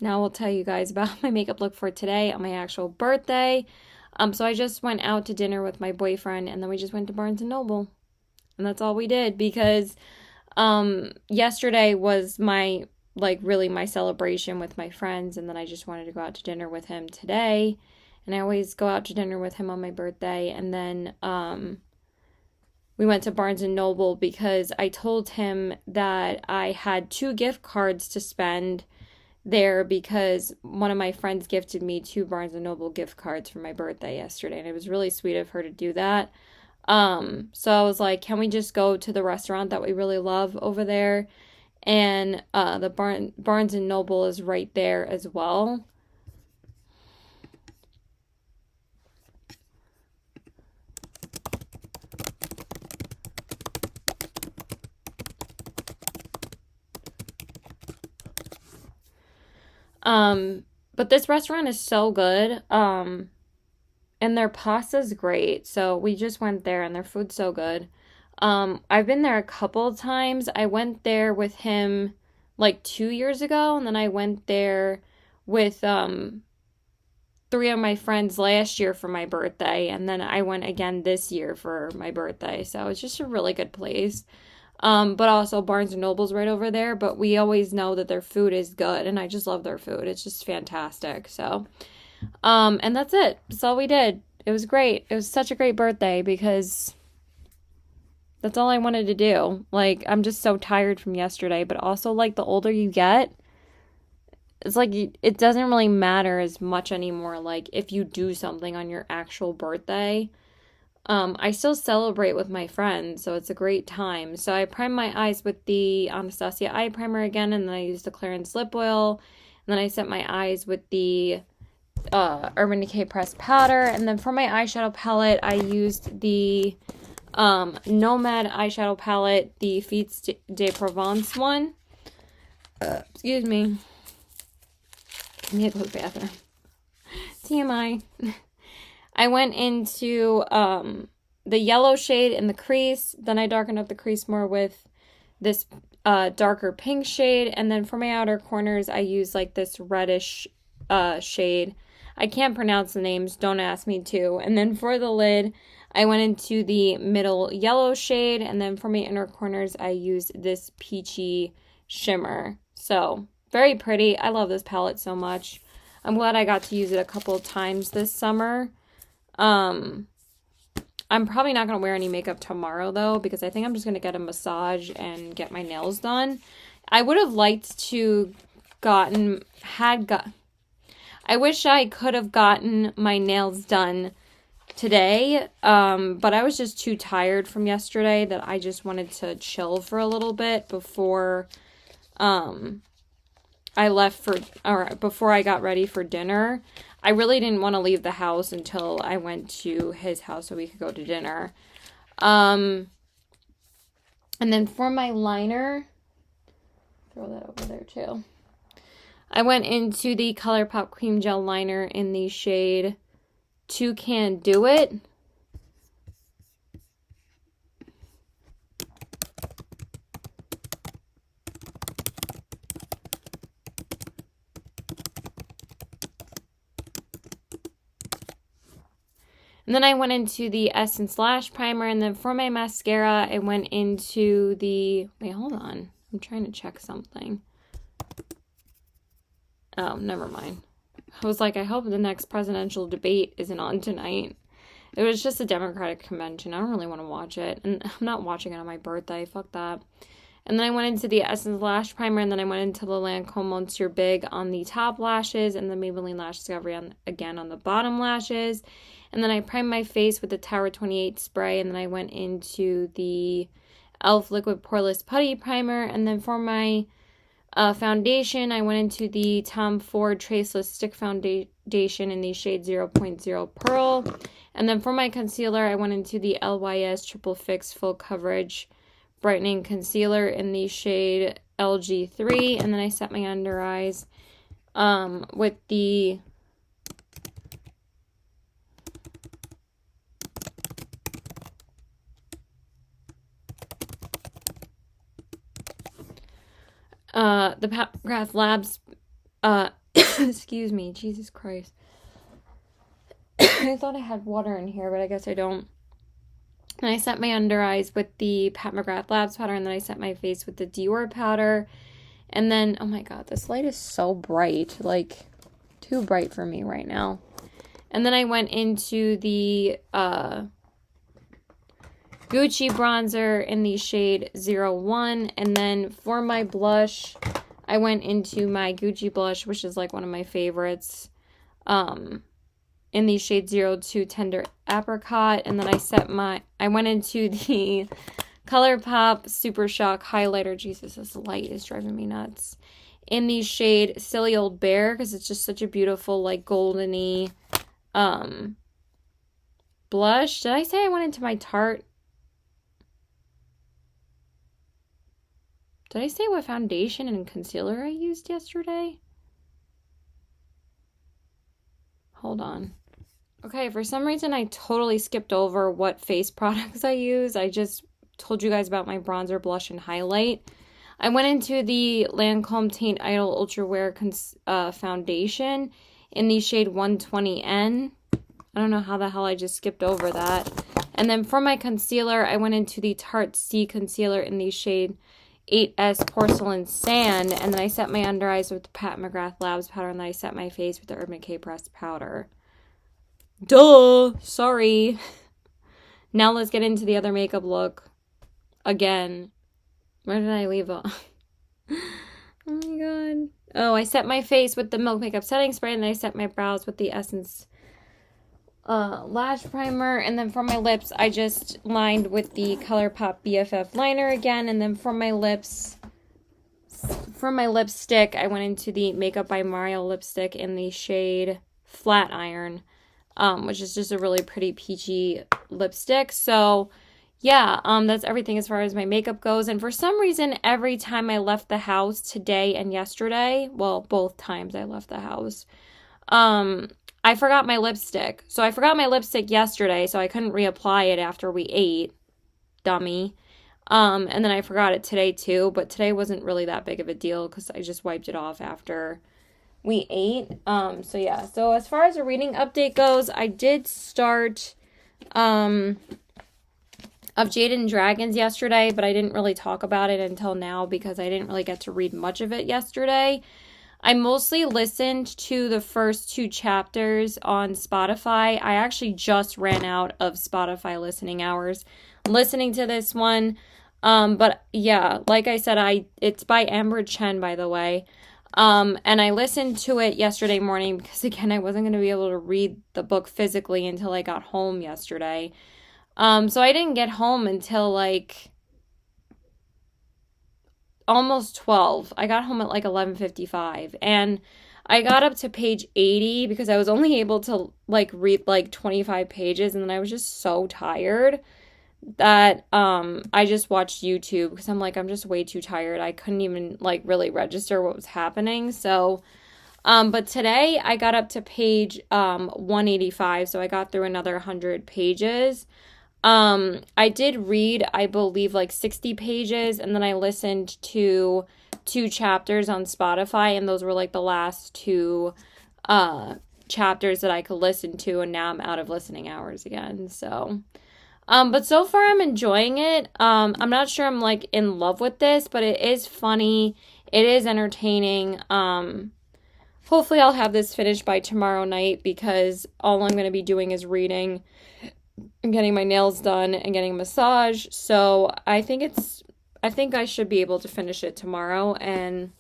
now I'll tell you guys about my makeup look for today on my actual birthday. So I just went out to dinner with my boyfriend, and then we just went to Barnes and Noble. And that's all we did because yesterday was my really my celebration with my friends, and then I just wanted to go out to dinner with him today. And I always go out to dinner with him on my birthday, and then we went to Barnes and Noble because I told him that I had 2 gift cards to spend there because one of my friends gifted me 2 Barnes and Noble gift cards for my birthday yesterday, and it was really sweet of her to do that. So I was like, can we just go to the restaurant that we really love over there? And the Barnes and Noble is right there as well. But this restaurant is so good. And their pasta's great. So we just went there and their food's so good. I've been there a couple of times. I went there with him like 2 years ago, and then I went there with 3 of my friends last year for my birthday, and then I went again this year for my birthday. So it's just a really good place. But also Barnes and Noble's right over there, but we always know that their food is good, and I just love their food. It's just fantastic. So, and that's it. That's all we did. It was great. It was such a great birthday because that's all I wanted to do. Like, I'm just so tired from yesterday, but also, like, the older you get, it's like it doesn't really matter as much anymore. Like, if you do something on your actual birthday, I still celebrate with my friends, so it's a great time. So I prime my eyes with the Anastasia eye primer again, and then I use the Clarins lip oil, and then I set my eyes with the Urban Decay pressed powder, and then for my eyeshadow palette, I used the Nomad eyeshadow palette, the Feats de Provence one. Excuse me. I need to go to the bathroom. TMI. I went into the yellow shade in the crease. Then I darkened up the crease more with this darker pink shade. And then for my outer corners, I use like this reddish shade. I can't pronounce the names. Don't ask me to. And then for the lid, I went into the middle yellow shade. And then for my inner corners, I used this peachy shimmer. So very pretty. I love this palette so much. I'm glad I got to use it a couple of times this summer. I'm probably not going to wear any makeup tomorrow, though, because I think I'm just going to get a massage and get my nails done. I would have liked to I wish I could have gotten my nails done today, but I was just too tired from yesterday that I just wanted to chill for a little bit before, before I got ready for dinner. I really didn't want to leave the house until I went to his house so we could go to dinner. And then for my liner, throw that over there too. I went into the ColourPop Cream Gel Liner in the shade Toucan Do It. And then I went into the Essence Lash Primer, and then for my mascara, I went into the... Wait, hold on. I'm trying to check something. Oh, never mind. I was like, I hope the next presidential debate isn't on tonight. It was just a Democratic convention. I don't really want to watch it. And I'm not watching it on my birthday. Fuck that. And then I went into the Essence Lash Primer, and then I went into the Lancome Monsieur Big on the top lashes, and the Maybelline Lash Discovery again on the bottom lashes. And then I primed my face with the Tower 28 spray, and then I went into the e.l.f. Liquid Poreless Putty Primer. And then for my foundation, I went into the Tom Ford Traceless Stick Foundation in the shade 0.0 Pearl. And then for my concealer, I went into the LYS Triple Fix Full Coverage Brightening Concealer in the shade LG3. And then I set my under eyes with the Pat McGrath Labs Excuse me, Jesus Christ. I thought I had water in here, but I guess I don't. And I set my under eyes with the Pat McGrath Labs powder, and then I set my face with the Dior powder. And then, oh my god, this light is so bright. Like, too bright for me right now. And then I went into the Gucci bronzer in the shade 01. And then for my blush, I went into my Gucci blush, which is like one of my favorites. In the shade 02 Tender Apricot. And then I went into the ColourPop Super Shock highlighter. Jesus, this light is driving me nuts. In the shade Silly Old Bear, because it's just such a beautiful, like, goldeny blush. Did I say I went into my Tarte? Did I say what foundation and concealer I used yesterday? Hold on. Okay, for some reason I totally skipped over what face products I use. I just told you guys about my bronzer, blush, and highlight. I went into the Lancome Teint Idol Ultra Wear foundation in the shade 120N. I don't know how the hell I just skipped over that. And then for my concealer, I went into the Tarte C concealer in the shade 8S Porcelain Sand. And then I set my under eyes with the Pat McGrath Labs powder, and then I set my face with the Urban Decay Pressed powder. Duh! Sorry. Now let's get into the other makeup look. Again. Where did I leave off? Oh my god. Oh, I set my face with the Milk Makeup Setting Spray, and then I set my brows with the Essence Lash Primer. And then for my lips, I just lined with the ColourPop BFF liner again. And then for my lips, for my lipstick, I went into the Makeup by Mario lipstick in the shade Flat Iron. Which is just a really pretty peachy lipstick. So, yeah, that's everything as far as my makeup goes. And for some reason, every time I left the house today and yesterday, well, both times I left the house, I forgot my lipstick. So I forgot my lipstick yesterday, so I couldn't reapply it after we ate. Dummy. And then I forgot it today too, but today wasn't really that big of a deal because I just wiped it off after we ate. So yeah, so as far as a reading update goes, I did start of Jade and Dragons yesterday, but I didn't really talk about it until now because I didn't really get to read much of it yesterday. I mostly listened to the first 2 chapters on Spotify. I actually just ran out of Spotify listening hours listening to this one. But yeah, like I said, it's by Amber Chen, by the way. And I listened to it yesterday morning because, again, I wasn't going to be able to read the book physically until I got home yesterday. So I didn't get home until, like, almost 12. I got home at, like, 11:55. And I got up to page 80 because I was only able to, like, read, like, 25 pages. And then I was just so tired that I just watched YouTube because I'm like, I'm just way too tired. I couldn't even, like, really register what was happening. So, but today I got up to page 185, so I got through another 100 pages. I did read, I believe, like 60 pages, and then I listened to 2 chapters on Spotify, and those were like the last 2 chapters that I could listen to, and now I'm out of listening hours again. So but so far I'm enjoying it. I'm not sure I'm, like, in love with this, but it is funny. It is entertaining. Hopefully I'll have this finished by tomorrow night because all I'm going to be doing is reading and getting my nails done and getting a massage. So I think I should be able to finish it tomorrow, and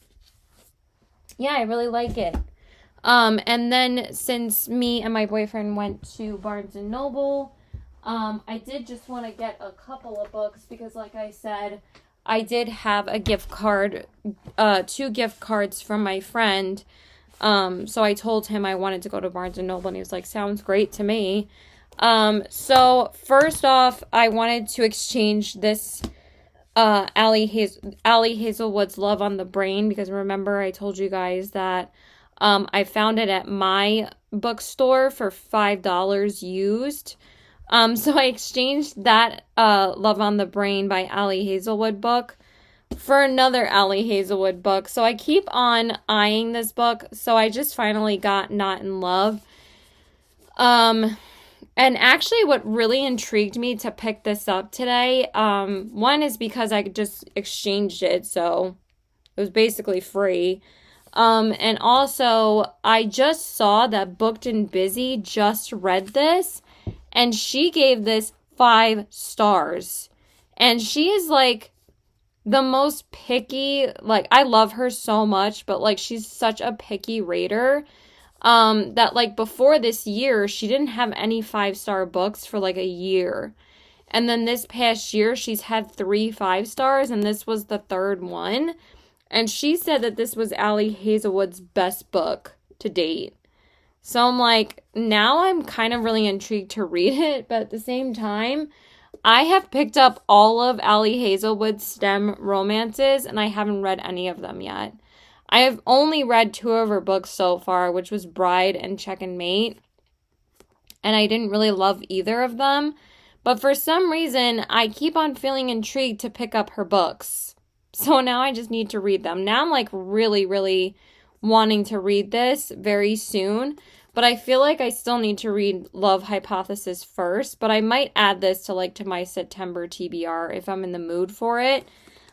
yeah, I really like it. And then since me and my boyfriend went to Barnes & Noble, I did just want to get a couple of books because, like I said, I did have a gift card, 2 gift cards from my friend. So I told him I wanted to go to Barnes & Noble, and he was like, sounds great to me. So first off, I wanted to exchange this Ali Hazelwood's Love on the Brain, because remember I told you guys that I found it at my bookstore for $5 used. So I exchanged that Love on the Brain by Ali Hazelwood book for another Allie Hazelwood book. So I keep on eyeing this book. So I just finally got Not in Love. And actually what really intrigued me to pick this up today, one is because I just exchanged it, so it was basically free. And also I just saw that Booked and Busy just read this, and she gave this 5 stars. And she is like the most picky, like I love her so much, but like she's such a picky rater. That like before this year, she didn't have any 5-star books for like a year. And then this past year, she's had 3 5-stars, and this was the 3rd one. And she said that this was Allie Hazelwood's best book to date. So I'm like, now I'm kind of really intrigued to read it, but at the same time, I have picked up all of Allie Hazelwood's STEM romances, and I haven't read any of them yet. I have only read 2 of her books so far, which was Bride and Check and Mate, and I didn't really love either of them. But for some reason, I keep on feeling intrigued to pick up her books. So now I just need to read them. Now I'm like really, really wanting to read this very soon. But I feel like I still need to read Love Hypothesis first. But I might add this to like to my September TBR if I'm in the mood for it.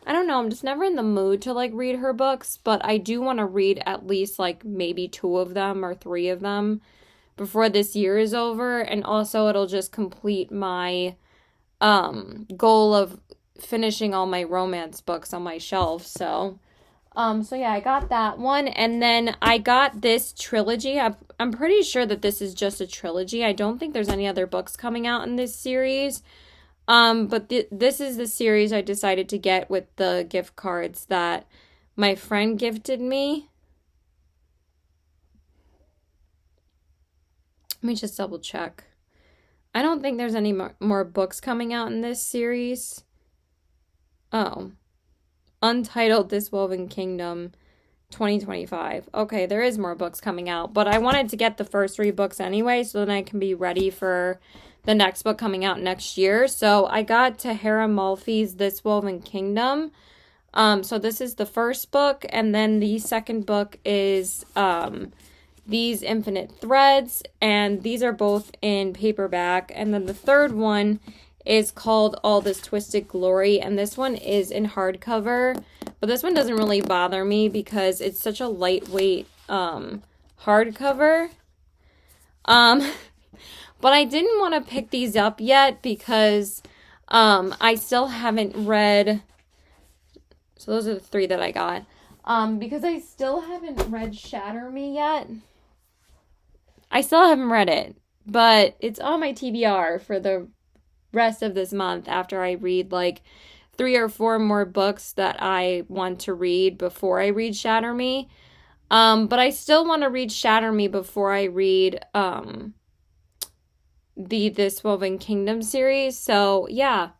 I don't know, I'm just never in the mood to like read her books, but I do want to read at least like maybe 2 of them or 3 of them before this year is over. And also it'll just complete my goal of finishing all my romance books on my shelf. So yeah, I got that one, and then I got this trilogy. I'm pretty sure that this is just a trilogy. I don't think there's any other books coming out in this series. But this is the series I decided to get with the gift cards that my friend gifted me. Let me just double check. I don't think there's any more books coming out in this series. Oh. Untitled This Woven Kingdom 2025. Okay, there is more books coming out, but I wanted to get the first 3 books anyway, so then I can be ready for the next book coming out next year. So I got Tahara Malfi's This Woven Kingdom. So this is the first book, and then the second book is These Infinite Threads, and these are both in paperback. And then the third one is called All This Twisted Glory, and this one is in hardcover. But this one doesn't really bother me because it's such a lightweight hardcover. But I didn't want to pick these up yet because I still haven't read. So those are the 3 that I got. Because I still haven't read Shatter Me yet. I still haven't read it, but it's on my TBR for the rest of this month after I read like 3 or 4 more books that I want to read before I read Shatter Me. But I still want to read Shatter Me before I read the This Woven Kingdom series. So yeah.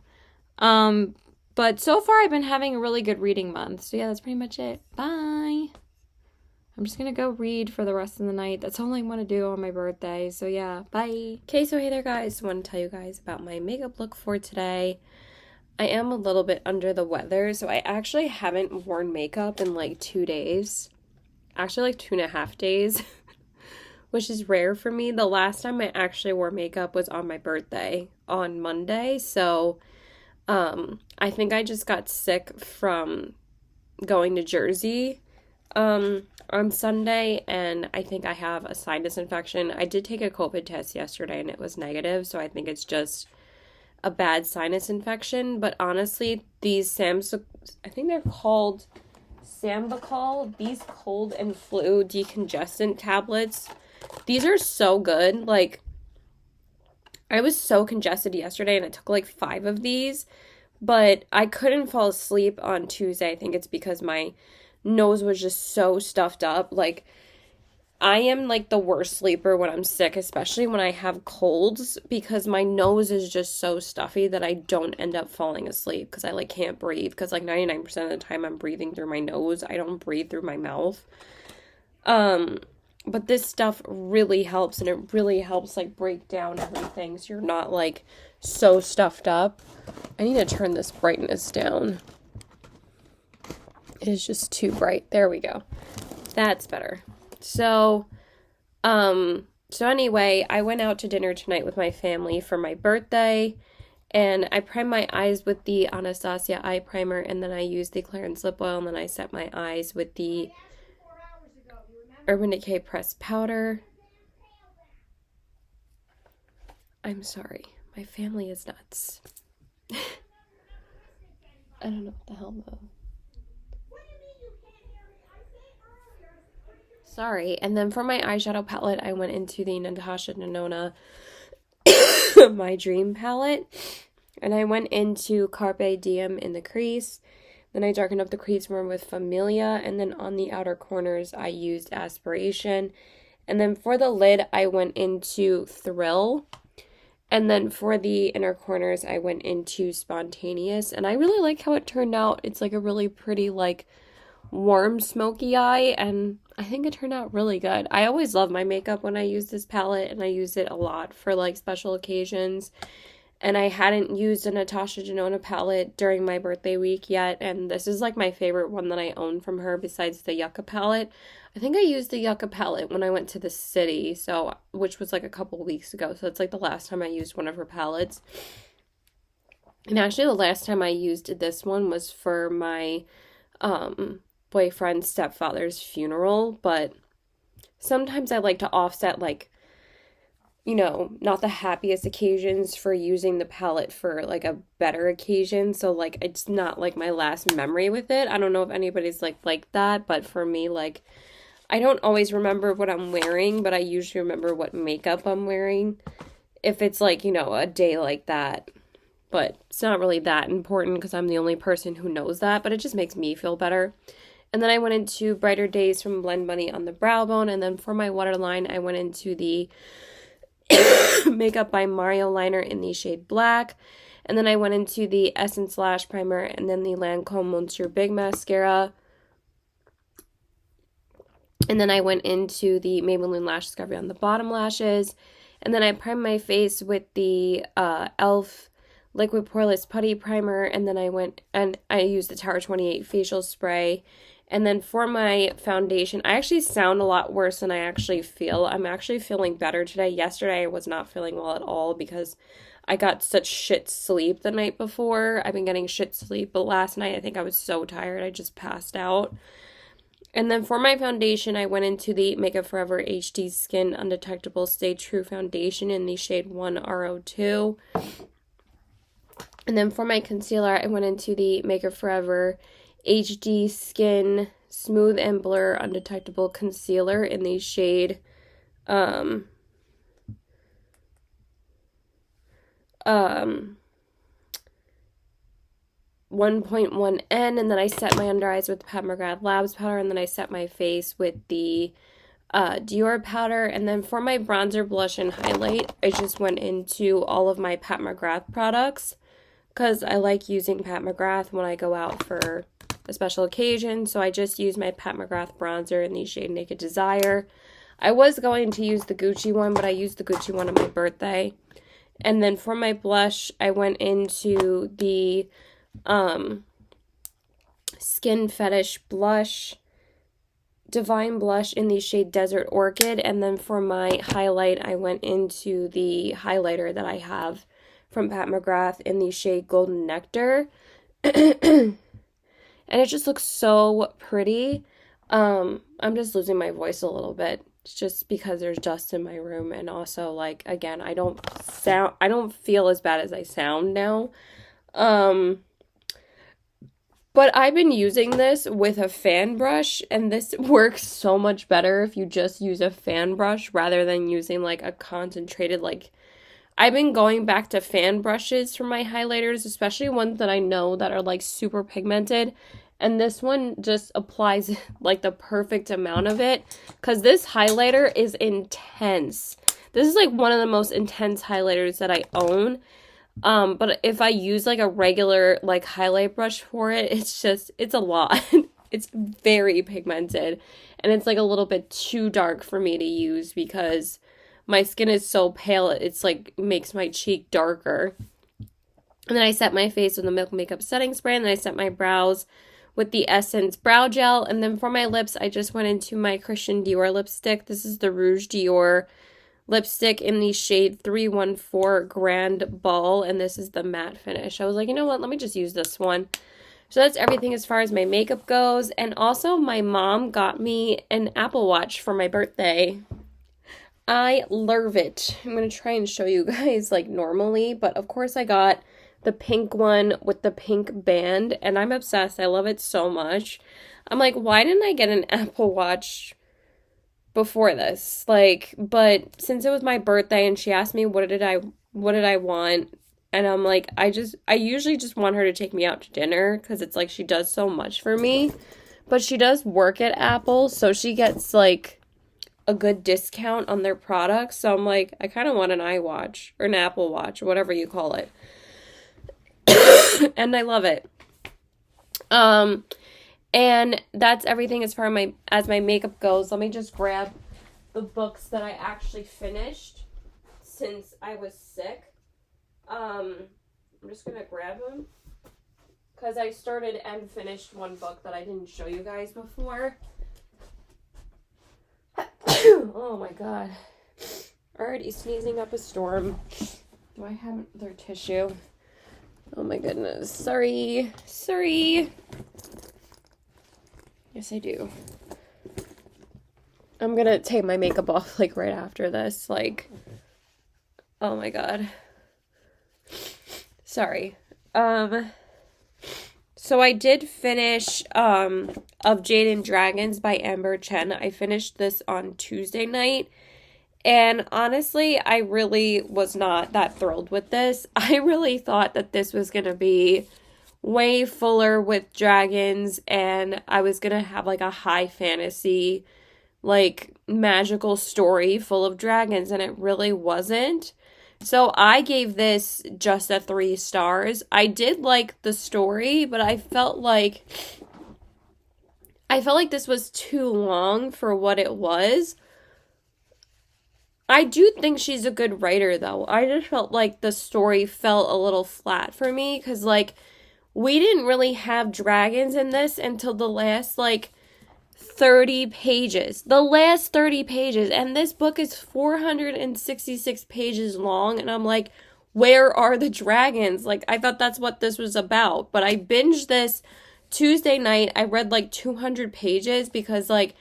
But so far I've been having a really good reading month. So yeah, that's pretty much it. Bye. I'm just gonna go read for the rest of the night. That's all I want to do on my birthday. So yeah, bye. Okay, so hey there guys. I want to tell you guys about my makeup look for today. I am a little bit under the weather, so I actually haven't worn makeup in like 2 days. Actually like 2.5 days, which is rare for me. The last time I actually wore makeup was on my birthday on Monday. So I think I just got sick from going to Jersey on Sunday, and I think I have a sinus infection. I did take a COVID test yesterday and it was negative, so I think it's just a bad sinus infection. But honestly, these I think they're called Sambucol, these cold and flu decongestant tablets, these are so good. Like, I was so congested yesterday and I took like 5 of these, but I couldn't fall asleep on Tuesday. I think it's because my nose was just so stuffed up. Like, I am like the worst sleeper when I'm sick, especially when I have colds, because my nose is just so stuffy that I don't end up falling asleep because I like can't breathe, because like 99% of the time I'm breathing through my nose. I don't breathe through my mouth. But this stuff really helps, and it really helps like break down everything so you're not like so stuffed up. I need to turn this brightness down. It is just too bright. There we go. That's better. So, so anyway, I went out to dinner tonight with my family for my birthday, and I primed my eyes with the Anastasia eye primer, and then I used the Clarins lip oil, and then I set my eyes with the Urban Decay pressed powder. I'm sorry. My family is nuts. I don't know what the hell though. Sorry. And then for my eyeshadow palette, I went into the Natasha Denona My Dream palette. And I went into Carpe Diem in the crease. Then I darkened up the crease more with Familia. And then on the outer corners, I used Aspiration. And then for the lid, I went into Thrill. And then for the inner corners, I went into Spontaneous. And I really like how it turned out. It's like a really pretty, like, warm smoky eye, and I think it turned out really good. I always love my makeup when I use this palette, and I use it a lot for like special occasions. And I hadn't used a Natasha Denona palette during my birthday week yet, and this is like my favorite one that I own from her besides the Yucca palette. I think I used the Yucca palette when I went to the city, so which was like a couple weeks ago, so it's like the last time I used one of her palettes. And actually the last time I used this one was for my boyfriend's stepfather's funeral, but sometimes I like to offset, like, you know, not the happiest occasions for using the palette for like a better occasion. So like it's not like my last memory with it. I don't know if anybody's like that, but for me, like, I don't always remember what I'm wearing, but I usually remember what makeup I'm wearing if it's like, you know, a day like that. But it's not really that important because I'm the only person who knows that, but it just makes me feel better. And then I went into Brighter Days from Blend Bunny on the brow bone. And then for my waterline, I went into the Makeup by Mario liner in the shade Black. And then I went into the Essence Lash Primer and then the Lancome Monsieur Big Mascara. And then I went into the Maybelline Lash Discovery on the bottom lashes. And then I primed my face with the e.l.f. Liquid Poreless Putty Primer. And then I went and I used the Tower 28 Facial Spray. And then for my foundation, I actually sound a lot worse than I actually feel. I'm actually feeling better today. Yesterday, I was not feeling well at all because I got such shit sleep the night before. I've been getting shit sleep, but last night I think I was so tired, I just passed out. And then for my foundation, I went into the Makeup Forever HD Skin Undetectable Stay True Foundation in the shade 1RO2. And then for my concealer, I went into the Makeup Forever HD Skin Smooth and Blur Undetectable Concealer in the shade 1.1N, and then I set my under eyes with the Pat McGrath Labs powder, and then I set my face with the Dior powder. And then for my bronzer, blush, and highlight, I just went into all of my Pat McGrath products because I like using Pat McGrath when I go out for a special occasion. So I just used my Pat McGrath bronzer in the shade Naked Desire. I was going to use the Gucci one, but I used the Gucci one on my birthday. And then for my blush, I went into the Skin Fetish blush, Divine blush in the shade Desert Orchid. And then for my highlight, I went into the highlighter that I have from Pat McGrath in the shade Golden Nectar. And it just looks so pretty. I'm just losing my voice a little bit. It's just because there's dust in my room, and also, like, again, I don't feel as bad as I sound now. But I've been using this with a fan brush, and this works so much better if you just use a fan brush rather than using, like, a concentrated, like, I've been going back to fan brushes for my highlighters, especially ones that I know that are, like, super pigmented. And this one just applies, like, the perfect amount of it. Because this highlighter is intense. This is, like, one of the most intense highlighters that I own. But if I use, like, a regular, like, highlight brush for it, it's a lot. It's very pigmented. And it's, like, a little bit too dark for me to use because my skin is so pale, it's like makes my cheek darker. And then I set my face with the Milk Makeup Setting Spray, and then I set my brows with the Essence Brow Gel. And then for my lips, I just went into my Christian Dior lipstick. This is the Rouge Dior lipstick in the shade 314 Grand Ball, and this is the matte finish. I was like, you know what, let me just use this one. So that's everything as far as my makeup goes. And also my mom got me an Apple Watch for my birthday. I love it. I'm going to try and show you guys like normally, but of course I got the pink one with the pink band, and I'm obsessed. I love it so much. I'm like, why didn't I get an Apple Watch before this? Like, but since it was my birthday and she asked me what did I want, and I'm like, I usually just want her to take me out to dinner because it's like she does so much for me. But she does work at Apple, so she gets like a good discount on their products. So I'm like, I kind of want an iWatch or an Apple Watch or whatever you call it. And I love it. And that's everything as far as my makeup goes. Let me just grab the books that I actually finished since I was sick. I'm just gonna grab them because I started and finished one book that I didn't show you guys before. Oh my god. Already sneezing up a storm. Do I have another tissue? Oh my goodness. Sorry. Yes, I do. I'm gonna take my makeup off like right after this. Like, oh my god. Sorry. So I did finish Of Jade and Dragons by Amber Chen. I finished this on Tuesday night. And honestly, I really was not that thrilled with this. I really thought that this was going to be way fuller with dragons, and I was going to have like a high fantasy, like magical story full of dragons, and it really wasn't. So I gave this just a 3 stars. I did like the story, but I felt like this was too long for what it was. I do think she's a good writer, though. I just felt like the story felt a little flat for me because, like, we didn't really have dragons in this until the last, like, 30 pages. The last 30 pages. And this book is 466 pages long. And I'm like, where are the dragons? Like, I thought that's what this was about. But I binged this Tuesday night. I read, like, 200 pages because, like,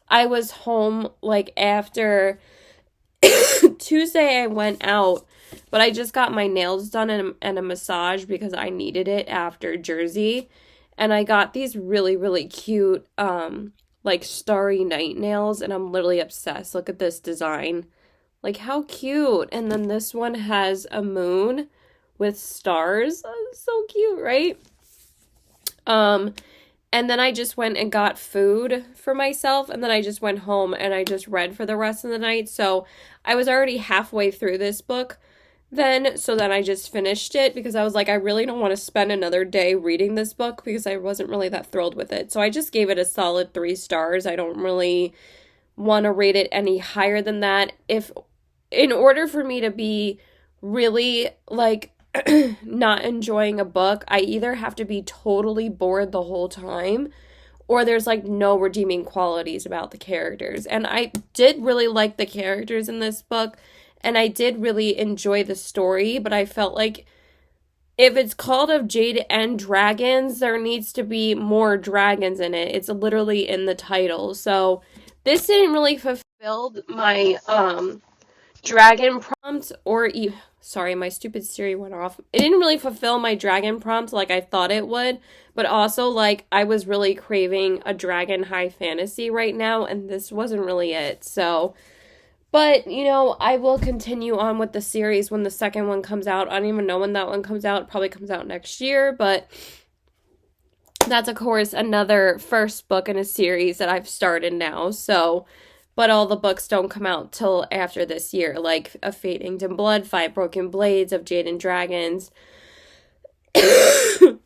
I was home, like, after Tuesday I went out, but I just got my nails done and a massage because I needed it after Jersey. And I got these really, really cute, like starry night nails, and I'm literally obsessed. Look at this design. Like, how cute. And then this one has a moon with stars. Oh, so cute, right? And then I just went and got food for myself, and then I just went home and I just read for the rest of the night. So I was already halfway through this book then, so then I just finished it because I was like, I really don't want to spend another day reading this book because I wasn't really that thrilled with it. So I just gave it a solid 3 stars. I don't really want to rate it any higher than that. If, in order for me to be really, like, not enjoying a book, I either have to be totally bored the whole time or there's like no redeeming qualities about the characters. And I did really like the characters in this book and I did really enjoy the story, but I felt like if it's called Of Jade and Dragons, there needs to be more dragons in it. It's literally in the title. So this didn't really fulfill my dragon prompt or sorry, my stupid Siri went off. It didn't really fulfill my dragon prompt like I thought it would, but also like I was really craving a dragon high fantasy right now and this wasn't really it. So, but you know, I will continue on with the series when the second one comes out. I don't even know when that one comes out. It probably comes out next year, but that's of course another first book in a series that I've started now. So, but all the books don't come out till after this year, like A Fate Inked in Blood, 5 Broken Blades, Of Jade and Dragons.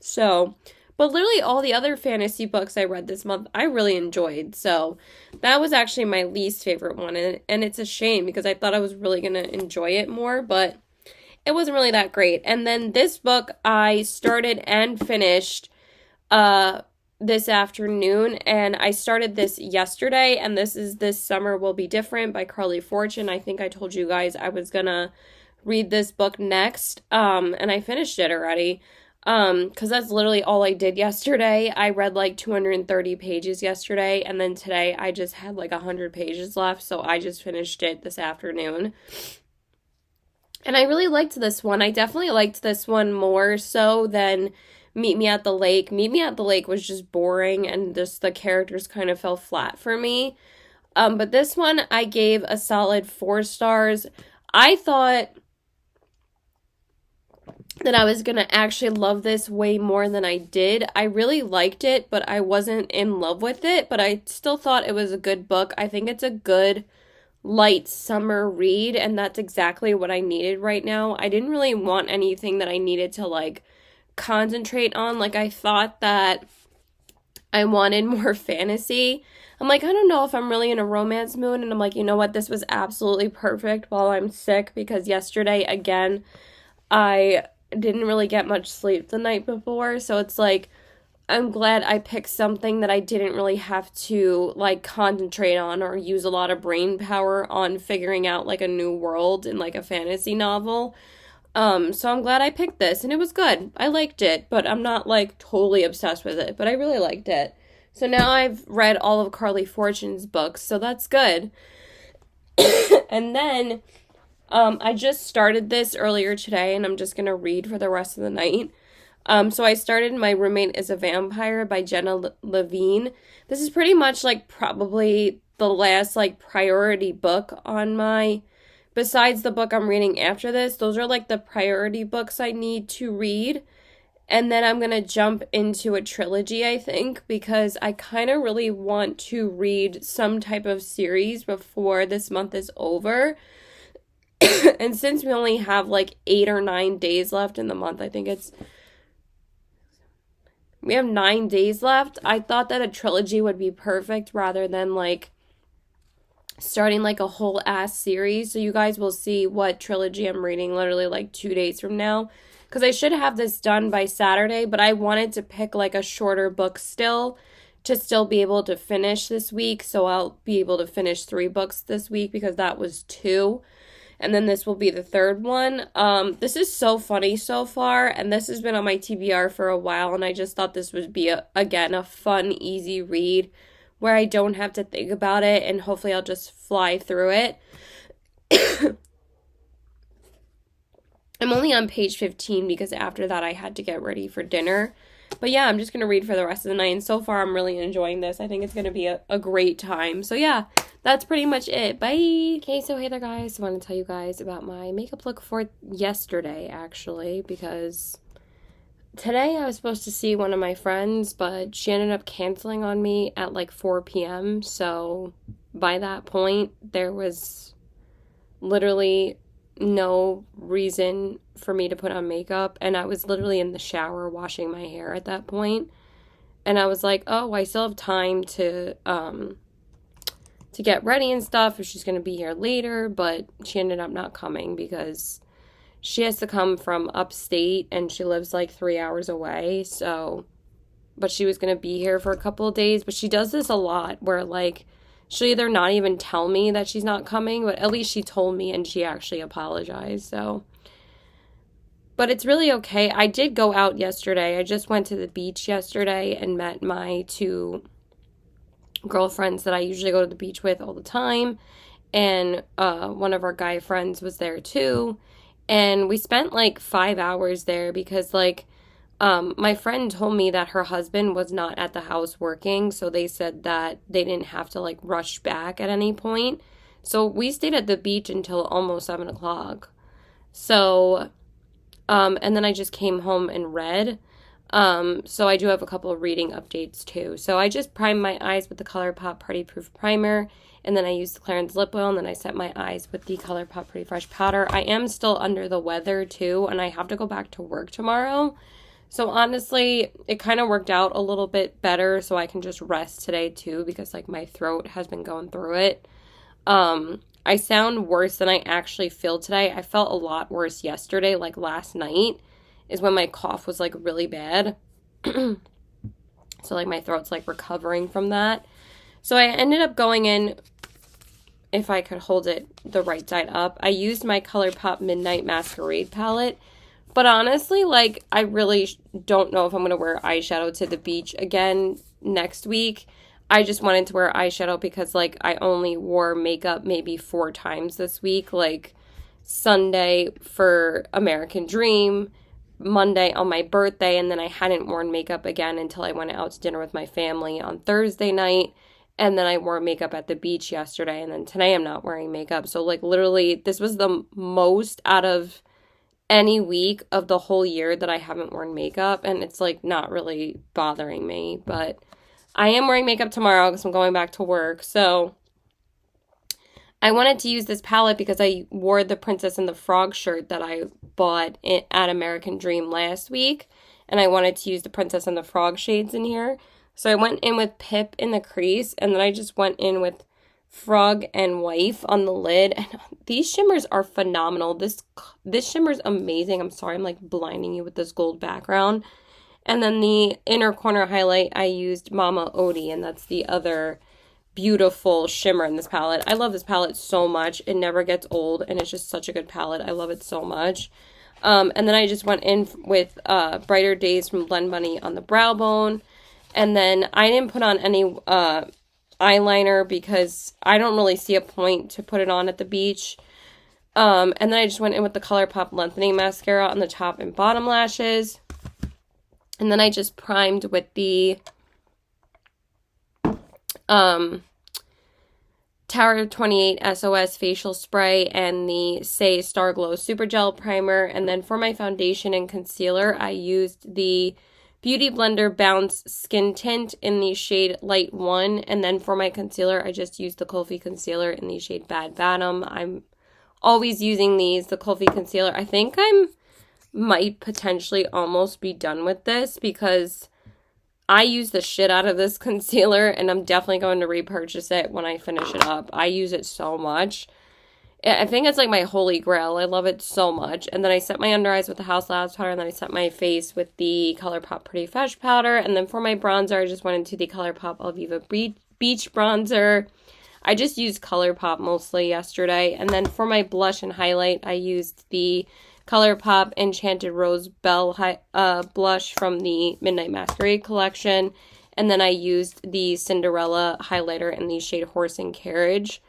So, but literally all the other fantasy books I read this month, I really enjoyed. So that was actually my least favorite one. And it's a shame because I thought I was really going to enjoy it more, but it wasn't really that great. And then this book I started and finished this afternoon, and I started this yesterday, and this summer will be different by Carly Fortune. I think I told you guys I was gonna read this book next, and I finished it already. Because that's literally all I did yesterday. I read like 230 pages yesterday, and then today I just had like 100 pages left, so I just finished it this afternoon. And I really liked this one. I definitely liked this one more so than Meet Me at the Lake. Meet Me at the Lake was just boring and just the characters kind of fell flat for me. But this one I gave a solid 4 stars. I thought that I was gonna actually love this way more than I did. I really liked it, but I wasn't in love with it. But I still thought it was a good book. I think it's a good light summer read, and that's exactly what I needed right now. I didn't really want anything that I needed to like concentrate on. Like I thought that I wanted more fantasy. I'm like, I don't know if I'm really in a romance mood, and I'm like, you know what? This was absolutely perfect while I'm sick because yesterday again, I didn't really get much sleep the night before, so it's like I'm glad I picked something that I didn't really have to like concentrate on or use a lot of brain power on figuring out like a new world in like a fantasy novel. So I'm glad I picked this and it was good. I liked it, but I'm not like totally obsessed with it, but I really liked it. So now I've read all of Carly Fortune's books, so that's good. And then I just started this earlier today and I'm just gonna read for the rest of the night. So I started My Roommate is a Vampire by Jenna Levine. This is pretty much like probably the last like priority book on my, besides the book I'm reading after this, those are like the priority books I need to read. And then I'm going to jump into a trilogy, I think, because I kind of really want to read some type of series before this month is over. And since we only have like 8 or 9 days left in the month, I think we have 9 days left. I thought that a trilogy would be perfect rather than like starting like a whole ass series. So you guys will see what trilogy I'm reading literally like 2 days from now. Because I should have this done by Saturday, but I wanted to pick like a shorter book still to still be able to finish this week. So I'll be able to finish 3 books this week because that was 2. And then this will be the third one. This is so funny so far, and this has been on my TBR for a while, and I just thought this would be, again, a fun, easy read where I don't have to think about it, and hopefully I'll just fly through it. I'm only on page 15 because after that I had to get ready for dinner. But yeah, I'm just going to read for the rest of the night, and so far I'm really enjoying this. I think it's going to be a great time. So yeah, that's pretty much it. Bye! Okay, so hey there guys. I want to tell you guys about my makeup look for yesterday, actually, because today I was supposed to see one of my friends, but she ended up canceling on me at like 4 p.m. So by that point, there was literally no reason for me to put on makeup, and I was literally in the shower washing my hair at that point, and I was like, oh, I still have time to get ready and stuff if she's going to be here later, but she ended up not coming because she has to come from upstate and she lives like 3 hours away, so, but she was going to be here for a couple of days. But she does this a lot where like she'll either not even tell me that she's not coming, but at least she told me and she actually apologized. So, but it's really okay. I did go out yesterday. I just went to the beach yesterday and met my 2 girlfriends that I usually go to the beach with all the time. And one of our guy friends was there too. And we spent like 5 hours there because like my friend told me that her husband was not at the house working, so they said that they didn't have to like rush back at any point. So we stayed at the beach until almost 7 o'clock. So, and then I just came home and read. So I do have a couple of reading updates too. So I just primed my eyes with the ColourPop Party Proof Primer, and then I used the Clarins Lip Oil, and then I set my eyes with the ColourPop Pretty Fresh Powder. I am still under the weather too, and I have to go back to work tomorrow. So honestly, it kind of worked out a little bit better so I can just rest today too because like my throat has been going through it. I sound worse than I actually feel today. I felt a lot worse yesterday, like last night is when my cough was like really bad. So like my throat's like recovering from that. So I ended up going in, if I could hold it the right side up, I used my ColourPop Midnight Masquerade palette. But honestly, like, I really don't know if I'm going to wear eyeshadow to the beach again next week. I just wanted to wear eyeshadow because, like, I only wore makeup maybe 4 times this week. Like, Sunday for American Dream, Monday on my birthday, and then I hadn't worn makeup again until I went out to dinner with my family on Thursday night. And then I wore makeup at the beach yesterday, and then today I'm not wearing makeup. So, like, literally, this was the most out of any week of the whole year that I haven't worn makeup, and it's, like, not really bothering me. But I am wearing makeup tomorrow because I'm going back to work. So I wanted to use this palette because I wore the Princess and the Frog shirt that I bought at American Dream last week, and I wanted to use the Princess and the Frog shades in here. So I went in with Pip in the crease, and then I just went in with Frog and Wife on the lid. And these shimmers are phenomenal. This shimmer's amazing. I'm sorry, I'm like blinding you with this gold background. And then the inner corner highlight, I used Mama Odie, and that's the other beautiful shimmer in this palette. I love this palette so much. It never gets old, and it's just such a good palette. I love it so much. And then I just went in with Brighter Days from Blend Bunny on the brow bone. And then I didn't put on any eyeliner because I don't really see a point to put it on at the beach. And then I just went in with the ColourPop Lengthening Mascara on the top and bottom lashes. And then I just primed with the Tower 28 SOS Facial Spray and the Say Star Glow Super Gel Primer. And then for my foundation and concealer, I used the Beauty Blender Bounce Skin Tint in the shade Light 1. And then for my concealer, I just used the Kulfi Concealer in the shade Bad Batum. I'm always using these, the Kulfi Concealer. I think I might potentially almost be done with this because I use the shit out of this concealer, and I'm definitely going to repurchase it when I finish it up. I use it so much. I think it's like my holy grail. I love it so much. And then I set my under eyes with the House Labs powder, and then I set my face with the ColourPop Pretty Fresh powder. And then for my bronzer, I just went into the ColourPop Alviva Beach bronzer. I just used ColourPop mostly yesterday. And then for my blush and highlight, I used the ColourPop Enchanted Rose Bell blush from the Midnight Masquerade collection. And then I used the Cinderella highlighter in the shade Horse and Carriage.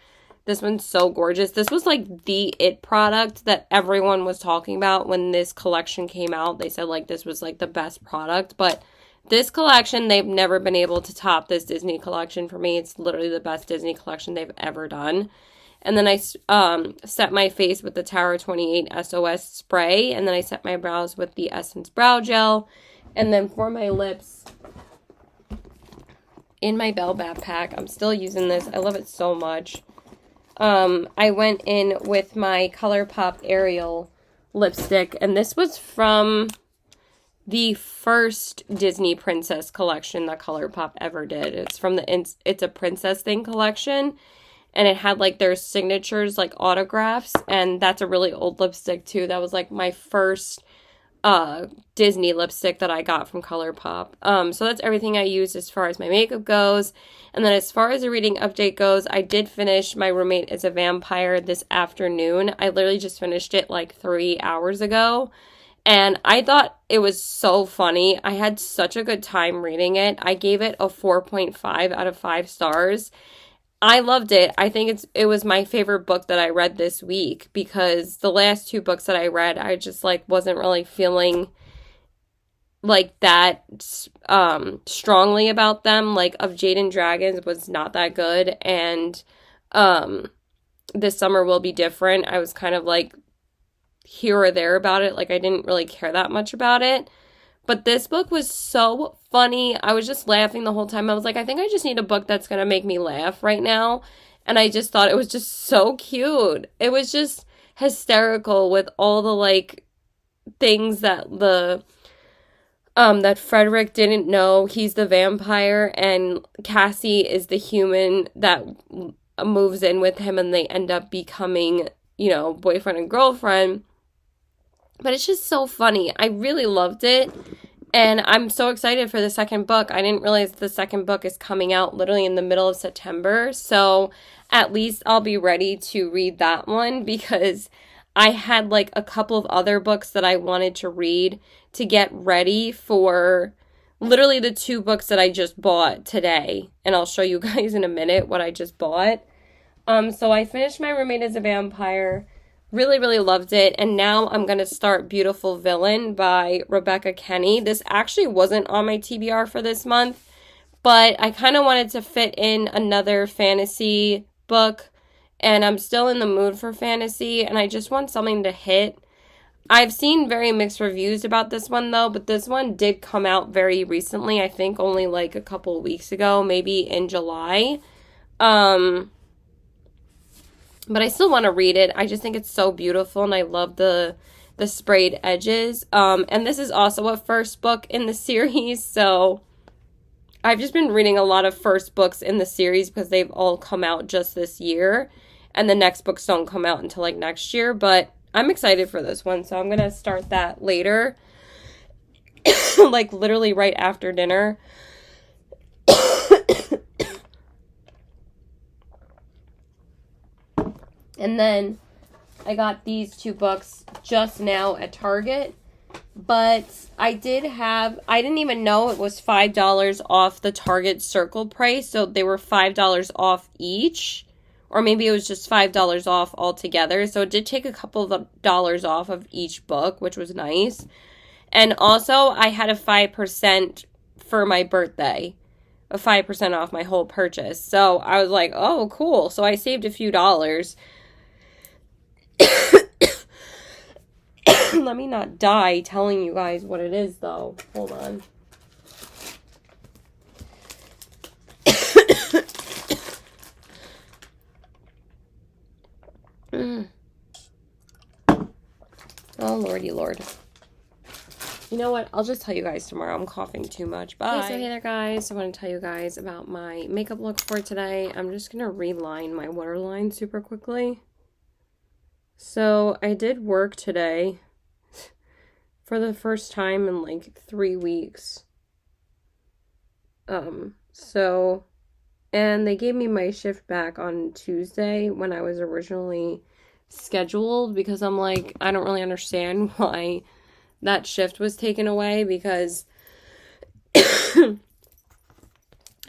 This one's so gorgeous. This was like the it product that everyone was talking about when this collection came out. They said like this was like the best product. But this collection, they've never been able to top this Disney collection for me. It's literally the best Disney collection they've ever done. And then I set my face with the Tower 28 SOS spray. And then I set my brows with the Essence Brow Gel. And then for my lips, in my Belle backpack, I'm still using this. I love it so much. I went in with my ColourPop Ariel lipstick. And this was from the first Disney Princess collection that ColourPop ever did. It's from the It's a Princess Thing collection. And it had, like, their signatures, like, autographs. And that's a really old lipstick, too. That was, like, my first Disney lipstick that I got from ColourPop. So that's everything I used as far as my makeup goes. And then as far as the reading update goes, I did finish My Roommate is a Vampire this afternoon. I literally just finished it, like, 3 hours ago. And I thought it was so funny. I had such a good time reading it. I gave it a 4.5 out of 5 stars. I loved it. I think it was my favorite book that I read this week because the last 2 books that I read, I just like wasn't really feeling like that strongly about them. Like Of Jade and Dragons was not that good, and This Summer Will Be Different. I was kind of like here or there about it. Like I didn't really care that much about it. But this book was so funny. I was just laughing the whole time. I was like, I think I just need a book that's going to make me laugh right now. And I just thought it was just so cute. It was just hysterical with all the, like, things that that Frederick didn't know. He's the vampire and Cassie is the human that moves in with him, and they end up becoming, you know, boyfriend and girlfriend. But it's just so funny. I really loved it. And I'm so excited for the second book. I didn't realize the second book is coming out literally in the middle of September. So at least I'll be ready to read that one because I had like a couple of other books that I wanted to read to get ready for literally the 2 books that I just bought today. And I'll show you guys in a minute what I just bought. So I finished My Roommate is a Vampire. Really, really loved it. And now I'm going to start Beautiful Villain by Rebecca Kenny. This actually wasn't on my TBR for this month, but I kind of wanted to fit in another fantasy book, and I'm still in the mood for fantasy, and I just want something to hit. I've seen very mixed reviews about this one, though, but this one did come out very recently. I think only like a couple of weeks ago, maybe in July. But I still want to read it. I just think it's so beautiful, and I love the sprayed edges. And this is also a first book in the series, so I've just been reading a lot of first books in the series because they've all come out just this year, and the next books don't come out until like next year, but I'm excited for this one, so I'm going to start that later, like literally right after dinner. And then I got these 2 books just now at Target. But I didn't even know it was $5 off the Target Circle price. So they were $5 off each. Or maybe it was just $5 off altogether. So it did take a couple of dollars off of each book, which was nice. And also I had a 5% for my birthday. A 5% off my whole purchase. So I was like, oh, cool. So I saved a few dollars. Let me not die telling you guys what it is, though. Hold on. Oh, lordy lord. You know what? I'll just tell you guys tomorrow. I'm coughing too much. Bye. Okay, so hey there, guys. I want to tell you guys about my makeup look for today. I'm just going to reline my waterline super quickly. So, I did work today for the first time in like 3 weeks. And they gave me my shift back on Tuesday when I was originally scheduled because I'm like, I don't really understand why that shift was taken away because I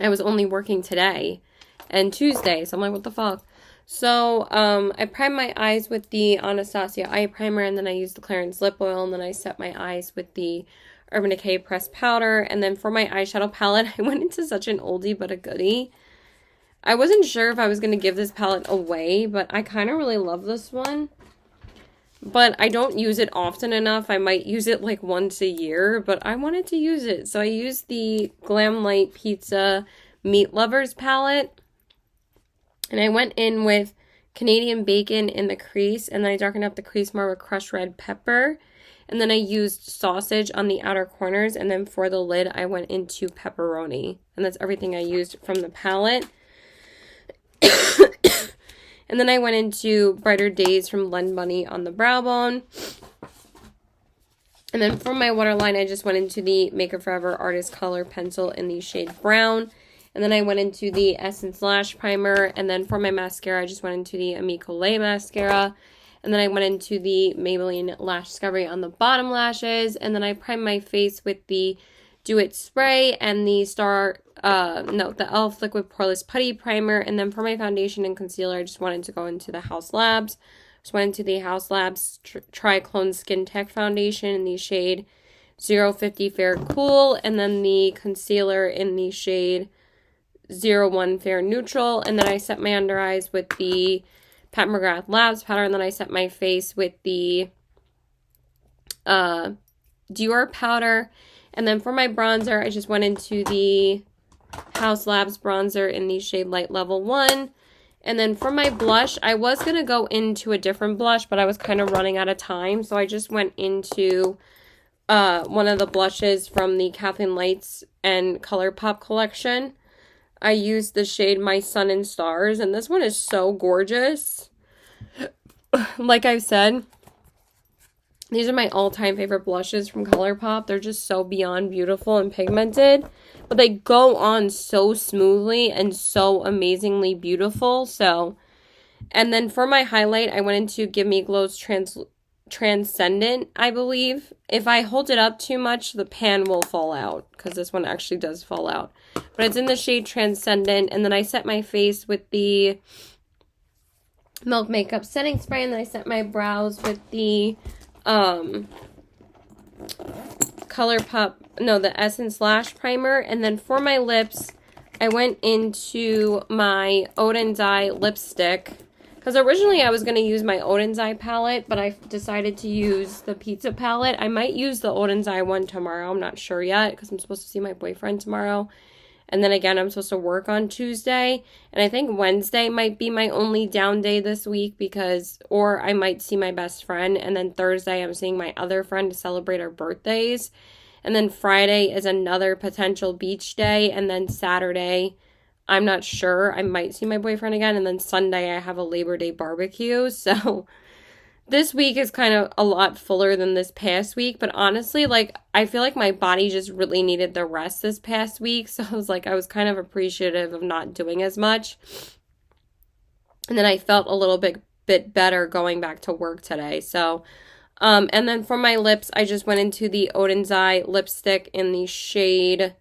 was only working today and Tuesday. So I'm like, what the fuck? So, I primed my eyes with the Anastasia eye primer, and then I used the Clarins lip oil, and then I set my eyes with the Urban Decay pressed powder. And then for my eyeshadow palette, I went into such an oldie but a goodie. I wasn't sure if I was going to give this palette away, but I kind of really love this one. But I don't use it often enough. I might use it like once a year, but I wanted to use it. So I used the Glam Light Pizza Meat Lovers palette. And I went in with Canadian bacon in the crease, and then I darkened up the crease more with crushed red pepper. And then I used sausage on the outer corners, and then for the lid, I went into pepperoni. And that's everything I used from the palette. And then I went into Brighter Days from Len Bunny on the brow bone. And then for my waterline, I just went into the Makeup Forever Artist Color Pencil in the shade Brown. And then I went into the Essence Lash Primer. And then for my mascara, I just went into the Amico Lay Mascara. And then I went into the Maybelline Lash Discovery on the bottom lashes. And then I primed my face with the Do It Spray and the the e.l.f. Liquid Poreless Putty Primer. And then for my foundation and concealer, I just wanted to go into the House Labs. Just went into the House Labs Triclone Skin Tech Foundation in the shade 050 Fair Cool. And then the concealer in the shade 01 Fair Neutral. And then I set my under eyes with the Pat McGrath Labs powder. And then I set my face with the Dior powder. And then for my bronzer, I just went into the House Labs bronzer in the shade Light Level 1. And then for my blush, I was going to go into a different blush, but I was kind of running out of time. So I just went into one of the blushes from the Kathleen Lights and ColourPop collection. I used the shade My Sun and Stars, and this one is so gorgeous. Like I've said, These are my all-time favorite blushes from ColourPop. They're just so beyond beautiful and pigmented, but they go on so smoothly and so amazingly beautiful. So, and then for my highlight, I went into Give Me Glow's Transcendent, I believe. If I hold it up too much, the pan will fall out, because this one actually does fall out. But it's in the shade Transcendent, and then I set my face with the Milk Makeup Setting Spray, and then I set my brows with the the Essence Lash Primer. And then for my lips, I went into my Oden's Eye lipstick, because originally I was going to use my Oden's Eye palette, but I decided to use the Pizza palette. I might use the Oden's Eye one tomorrow. I'm not sure yet, because I'm supposed to see my boyfriend tomorrow. And then again, I'm supposed to work on Tuesday. And I think Wednesday might be my only down day this week, or I might see my best friend. And then Thursday, I'm seeing my other friend to celebrate our birthdays. And then Friday is another potential beach day. And then Saturday, I'm not sure. I might see my boyfriend again. And then Sunday, I have a Labor Day barbecue. So this week is kind of a lot fuller than this past week, but honestly, like, I feel like my body just really needed the rest this past week, so I was kind of appreciative of not doing as much, and then I felt a little bit better going back to work today, so, and then for my lips, I just went into the Oden's Eye lipstick in the shade,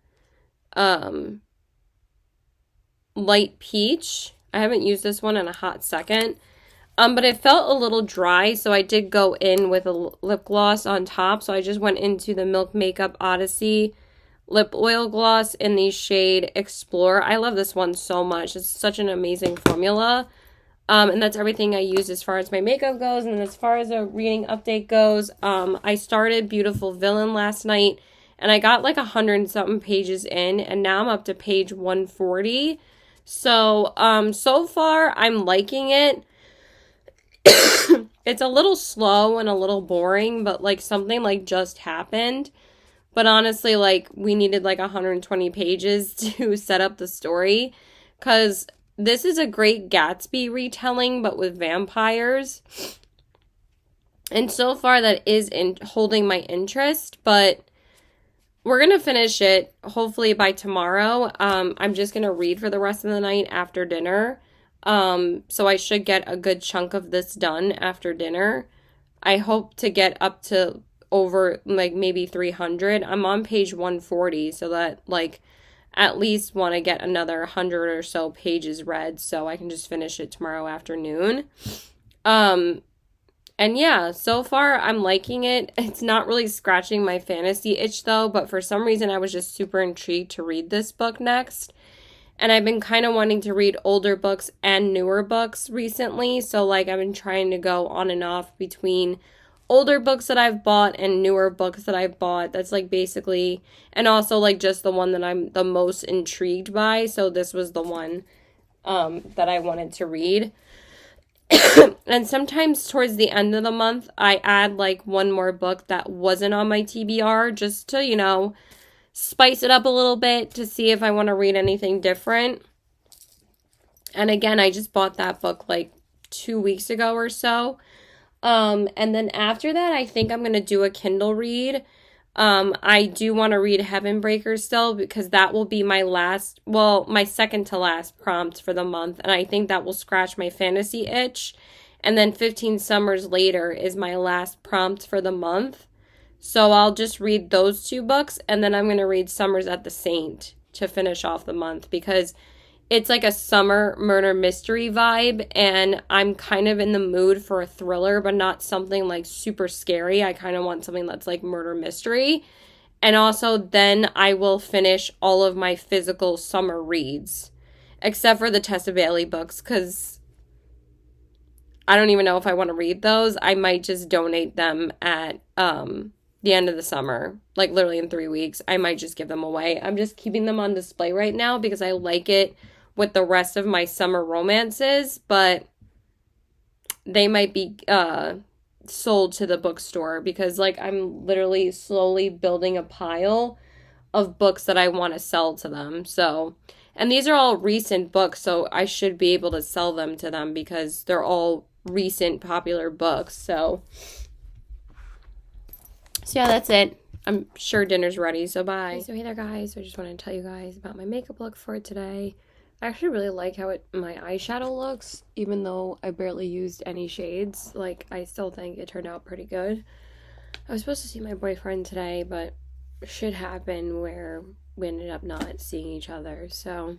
Light Peach. I haven't used this one in a hot second. But it felt a little dry, so I did go in with a lip gloss on top. So I just went into the Milk Makeup Odyssey lip oil gloss in the shade Explore. I love this one so much. It's such an amazing formula. And that's everything I use as far as my makeup goes. And as far as a reading update goes, I started Beautiful Villain last night, and I got like 100 and something pages in, and now I'm up to page 140. So, so far I'm liking it. It's a little slow and a little boring, but like something like just happened. But honestly, like, we needed like 120 pages to set up the story, because this is a Great Gatsby retelling, but with vampires. And so far that is holding my interest, but we're going to finish it hopefully by tomorrow. I'm just going to read for the rest of the night after dinner. So I should get a good chunk of this done after dinner. I hope to get up to over like maybe 300. I'm on page 140, so that like at least want to get another 100 or so pages read so I can just finish it tomorrow afternoon. And yeah, so far I'm liking it. It's not really scratching my fantasy itch though, but for some reason I was just super intrigued to read this book next. And I've been kind of wanting to read older books and newer books recently. So, like, I've been trying to go on and off between older books that I've bought and newer books that I've bought. That's, like, basically, and also, like, just the one that I'm the most intrigued by. So, this was the one that I wanted to read. And sometimes towards the end of the month, I add, like, one more book that wasn't on my TBR just to, spice it up a little bit to see if I want to read anything different. And again, I just bought that book like 2 weeks ago or so. And then after that, I think I'm going to do a Kindle read. I do want to read Heaven Breaker still, because that will be my second to last prompt for the month. And I think that will scratch my fantasy itch. And then 15 Summers Later is my last prompt for the month. So I'll just read those two books, and then I'm going to read Summers at the Saint to finish off the month, because it's like a summer murder mystery vibe, and I'm kind of in the mood for a thriller, but not something like super scary. I kind of want something that's like murder mystery. And also then I will finish all of my physical summer reads, except for the Tessa Bailey books, because I don't even know if I want to read those. I might just donate them at the end of the summer, like literally in 3 weeks. I might just give them away. I'm just keeping them on display right now because I like it with the rest of my summer romances, but they might be sold to the bookstore, because like I'm literally slowly building a pile of books that I want to sell to them. So, and these are all recent books, so I should be able to sell them to them because they're all recent popular books. So So yeah, that's it. I'm sure dinner's ready, so bye. Okay, so hey there, guys. So I just wanted to tell you guys about my makeup look for today. I actually really like how my eyeshadow looks, even though I barely used any shades. Like, I still think it turned out pretty good. I was supposed to see my boyfriend today, but shit happened where we ended up not seeing each other. So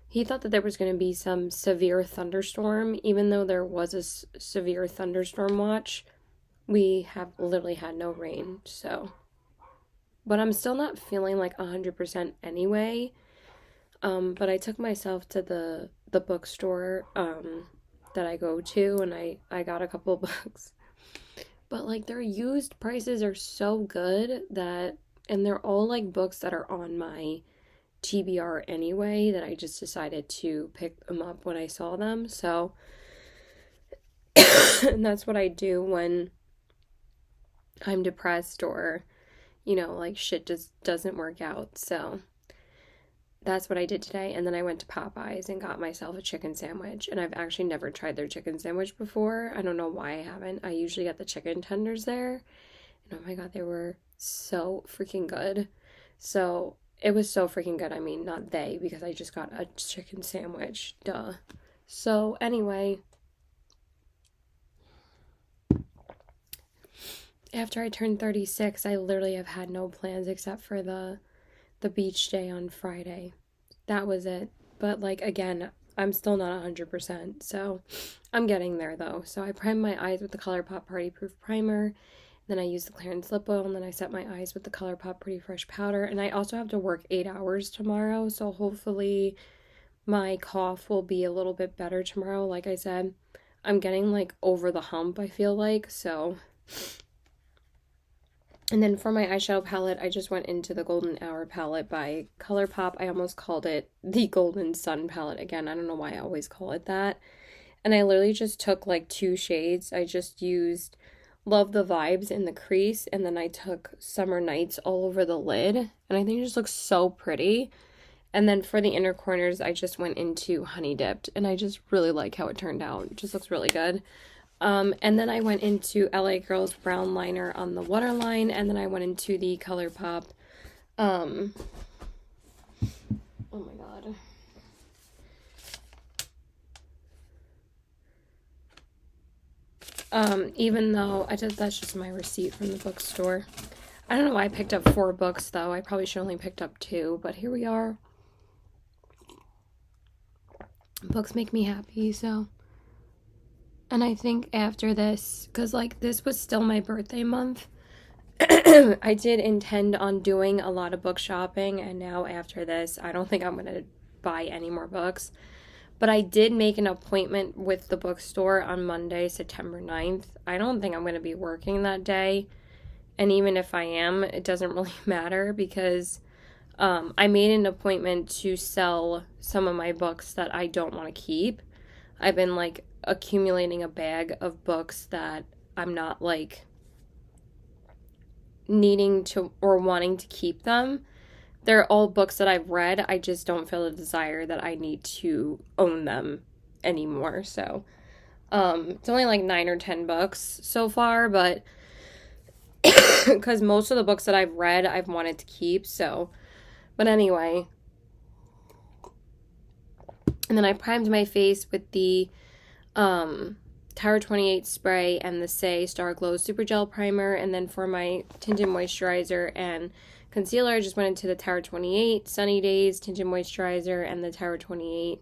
he thought that there was going to be some severe thunderstorm, even though there was a severe thunderstorm watch. We have literally had no rain, so. But I'm still not feeling like 100% anyway. But I took myself to the bookstore that I go to, and I got a couple books. But like their used prices are so good that, and they're all like books that are on my TBR anyway, that I just decided to pick them up when I saw them. So, and that's what I do when I'm depressed or, like shit just doesn't work out. So that's what I did today. And then I went to Popeyes and got myself a chicken sandwich. And I've actually never tried their chicken sandwich before. I don't know why I haven't. I usually get the chicken tenders there. And oh my God, they were so freaking good. So it was so freaking good. I mean, not they, because I just got a chicken sandwich. Duh. So anyway, after I turned 36, I literally have had no plans except for the beach day on Friday. That was it. But like again, I'm still not 100%. So I'm getting there though. So I primed my eyes with the ColourPop Party Proof Primer. Then I used the Clarins Lip Oil, and then I set my eyes with the ColourPop Pretty Fresh Powder. And I also have to work 8 hours tomorrow, so hopefully my cough will be a little bit better tomorrow. Like I said, I'm getting like over the hump, I feel like. So, and then for my eyeshadow palette, I just went into the Golden Hour palette by ColourPop. I almost called it the Golden Sun palette again. I don't know why I always call it that. And I literally just took like 2 shades. I just used Love the Vibes in the crease, and then I took Summer Nights all over the lid, and I think it just looks so pretty. And then for the inner corners, I just went into Honey Dipped, and I just really like how it turned out. It just looks really good. And then I went into LA Girls Brown Liner on the waterline, and then I went into the ColourPop, oh my God. Even though that's just my receipt from the bookstore. I don't know why I picked up 4 books though. I probably should only picked up 2, but here we are. Books make me happy, so. And I think after this, because like this was still my birthday month, I did intend on doing a lot of book shopping, and now after this, I don't think I'm going to buy any more books. But I did make an appointment with the bookstore on Monday, September 9th. I don't think I'm going to be working that day. And even if I am, it doesn't really matter because I made an appointment to sell some of my books that I don't want to keep. I've been like accumulating a bag of books that I'm not like needing to or wanting to keep them. They're all books that I've read. I just don't feel a desire that I need to own them anymore. So, it's only like 9 or 10 books so far, but because most of the books that I've read, I've wanted to keep. So, but anyway. And then I primed my face with the Tower 28 spray and the Say Star Glow Super Gel Primer. And then for my tinted moisturizer and concealer, I just went into the Tower 28 Sunny Days Tinted Moisturizer and the Tower 28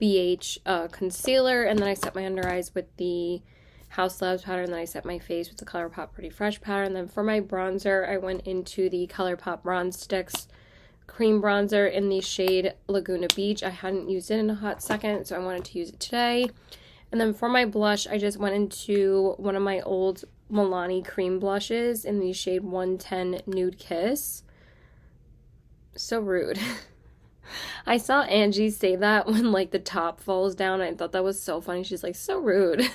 BH concealer. And then I set my under eyes with the House Labs powder, and then I set my face with the ColourPop Pretty Fresh powder. And then for my bronzer, I went into the ColourPop Bronze Sticks cream bronzer in the shade Laguna Beach. I hadn't used it in a hot second, so I wanted to use it today. And then for my blush, I just went into one of my old Milani cream blushes in the shade 110 Nude Kiss. So rude. I saw Angie say that when like the top falls down. I thought that was so funny. She's like, so rude.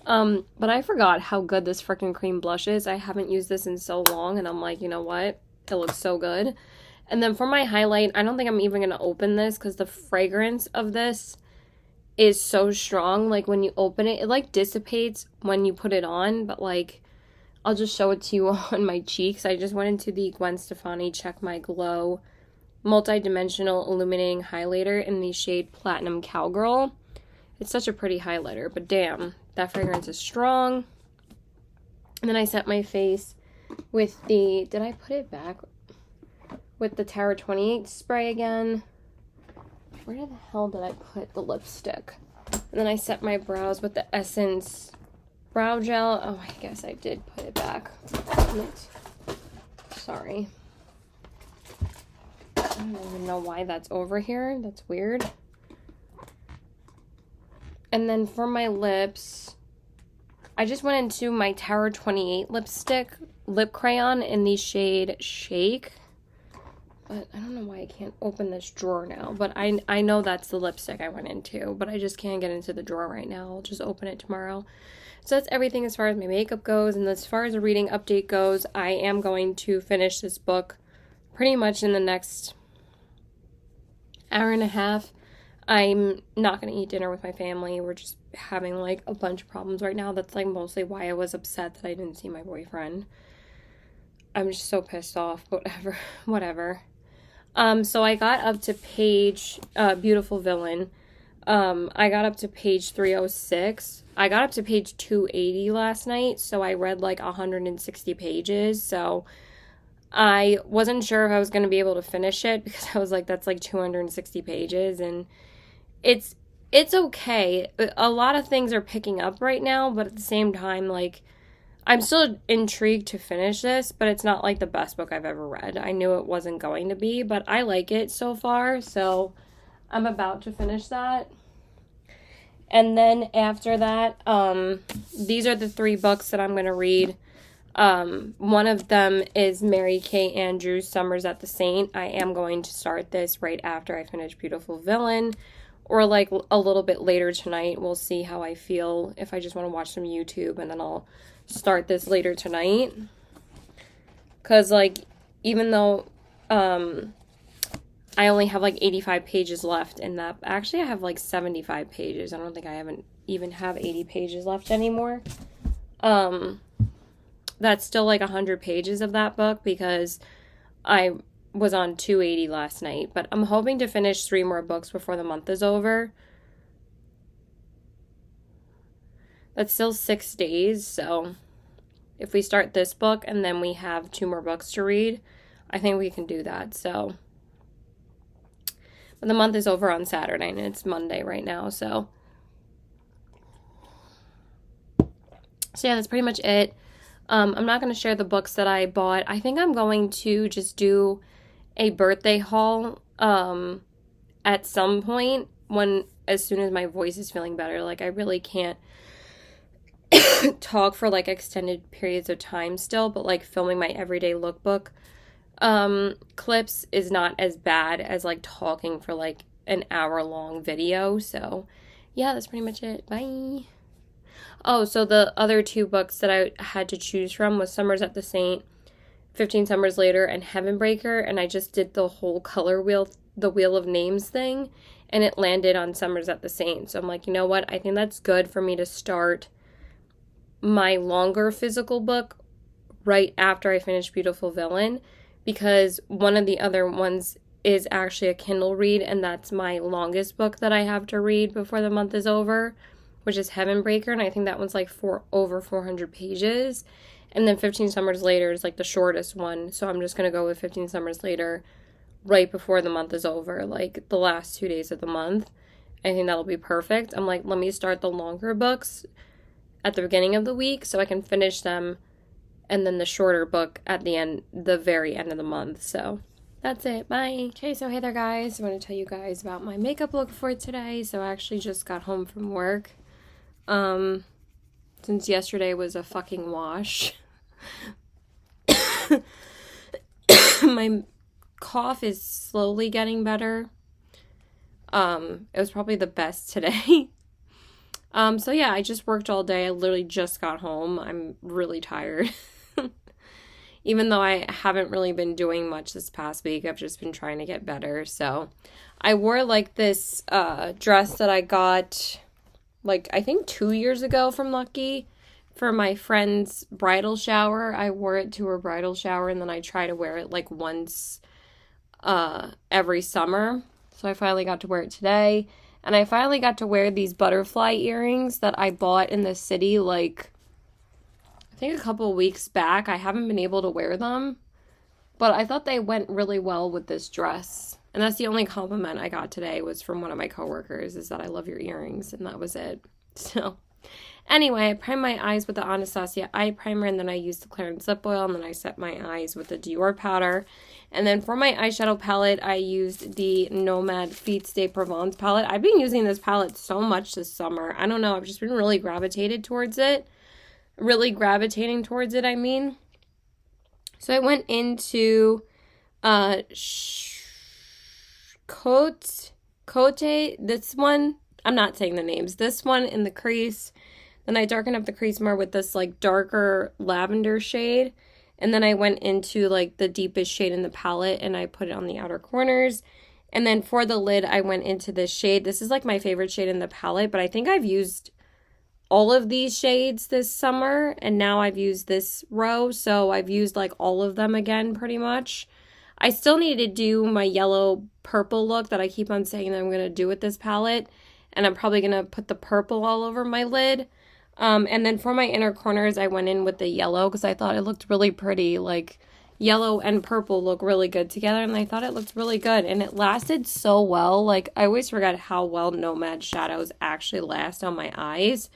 But I forgot how good this freaking cream blush is. I haven't used this in so long, and I'm like, you know what? It looks so good. And then for my highlight, I don't think I'm even going to open this because the fragrance of this is so strong. Like when you open it, it like dissipates when you put it on, but like I'll just show it to you on my cheeks. I just went into the Gwen Stefani Check My Glow Multi-Dimensional Illuminating Highlighter in the shade Platinum Cowgirl. It's such a pretty highlighter, but damn, that fragrance is strong. And then I set my face with the, did I put it back? With the Tower 28 spray again. Where the hell did I put the lipstick? And then I set my brows with the Essence Brow Gel. Oh, I guess I did put it back. Sorry. I don't even know why that's over here. That's weird. And then for my lips, I just went into my Tower 28 lip crayon in the shade Shake. But I don't know why I can't open this drawer now. But I know that's the lipstick I went into. But I just can't get into the drawer right now. I'll just open it tomorrow. So that's everything as far as my makeup goes. And as far as a reading update goes, I am going to finish this book pretty much in the next hour and a half. I'm not going to eat dinner with my family. We're just having like a bunch of problems right now. That's like mostly why I was upset that I didn't see my boyfriend. I'm just so pissed off. Whatever. So I got up to page, Beautiful Villain. I got up to page 306. I got up to page 280 last night, so I read like 160 pages, so I wasn't sure if I was going to be able to finish it, because I was like, that's like 260 pages, and it's okay. A lot of things are picking up right now, but at the same time, like, I'm still intrigued to finish this, but it's not like the best book I've ever read. I knew it wasn't going to be, but I like it so far, so I'm about to finish that. And then after that, these are the 3 books that I'm going to read. One of them is Mary Kay Andrews' Summers at the Saint. I am going to start this right after I finish Beautiful Villain, or like a little bit later tonight. We'll see how I feel, if I just want to watch some YouTube, and then I'll start this later tonight. Because like, even though I only have like 85 pages left in that. Actually, I have like 75 pages. I don't think I haven't even have 80 pages left anymore. That's still like 100 pages of that book, because I was on 280 last night. But I'm hoping to finish 3 more books before the month is over. That's still 6 days, so if we start this book and then we have 2 more books to read, I think we can do that, so. But the month is over on Saturday, and it's Monday right now, so yeah, that's pretty much it. I'm not going to share the books that I bought. I think I'm going to just do a birthday haul at some point, as soon as my voice is feeling better. Like, I really can't talk for like extended periods of time still, but like filming my Everyday Lookbook clips is not as bad as like talking for like an hour-long video. So yeah, that's pretty much it. Bye. Oh, so the other 2 books that I had to choose from was Summers at the Saint, 15 Summers Later, and Heavenbreaker, and I just did the whole color wheel, the Wheel of Names thing, and it landed on Summers at the Saint. So I'm like, you know what? I think that's good for me to start my longer physical book right after I finish Beautiful Villain, because one of the other ones is actually a Kindle read, and that's my longest book that I have to read before the month is over, which is Heavenbreaker, and I think that one's like over 400 pages. And then 15 Summers Later is like the shortest one, so I'm just going to go with 15 Summers Later right before the month is over, like the last 2 days of the month. I think that'll be perfect. I'm like, let me start the longer books at the beginning of the week so I can finish them, and then the shorter book at the end, the very end of the month. So that's it. Bye. Okay, so hey there, guys. I want to tell you guys about my makeup look for today. So I actually just got home from work. Since yesterday was a fucking wash. My cough is slowly getting better. It was probably the best today. So yeah, I just worked all day. I literally just got home. I'm really tired. Even though I haven't really been doing much this past week, I've just been trying to get better. So I wore like this dress that I got like I think 2 years ago from Lucky for my friend's bridal shower. I wore it to her bridal shower, and then I try to wear it like once every summer. So I finally got to wear it today. And I finally got to wear these butterfly earrings that I bought in the city like I think a couple of weeks back. I haven't been able to wear them, but I thought they went really well with this dress. And that's the only compliment I got today was from one of my coworkers, is that I love your earrings, and that was it. So anyway, I primed my eyes with the Anastasia eye primer, and then I used the Clarins lip oil, and then I set my eyes with the Dior powder. And then for my eyeshadow palette, I used the Nomad Feats de Provence palette. I've been using this palette so much this summer. I don't know, I've just been really gravitating towards it. I mean. So I went into Cote, this one, I'm not saying the names, this one in the crease. Then I darkened up the crease more with this like darker lavender shade. And then I went into like the deepest shade in the palette and I put it on the outer corners. And then for the lid, I went into this shade. This is like my favorite shade in the palette, but I think I've used all of these shades this summer, and now I've used this row, so I've used like all of them again pretty much. I still need to do my yellow purple look that I keep on saying that I'm going to do with this palette, and I'm probably going to put the purple all over my lid. And then for my inner corners, I went in with the yellow because I thought it looked really pretty. Like, yellow and purple look really good together, and I thought it looked really good, and it lasted so well. Like, I always forget how well Nomad shadows actually last on my eyes.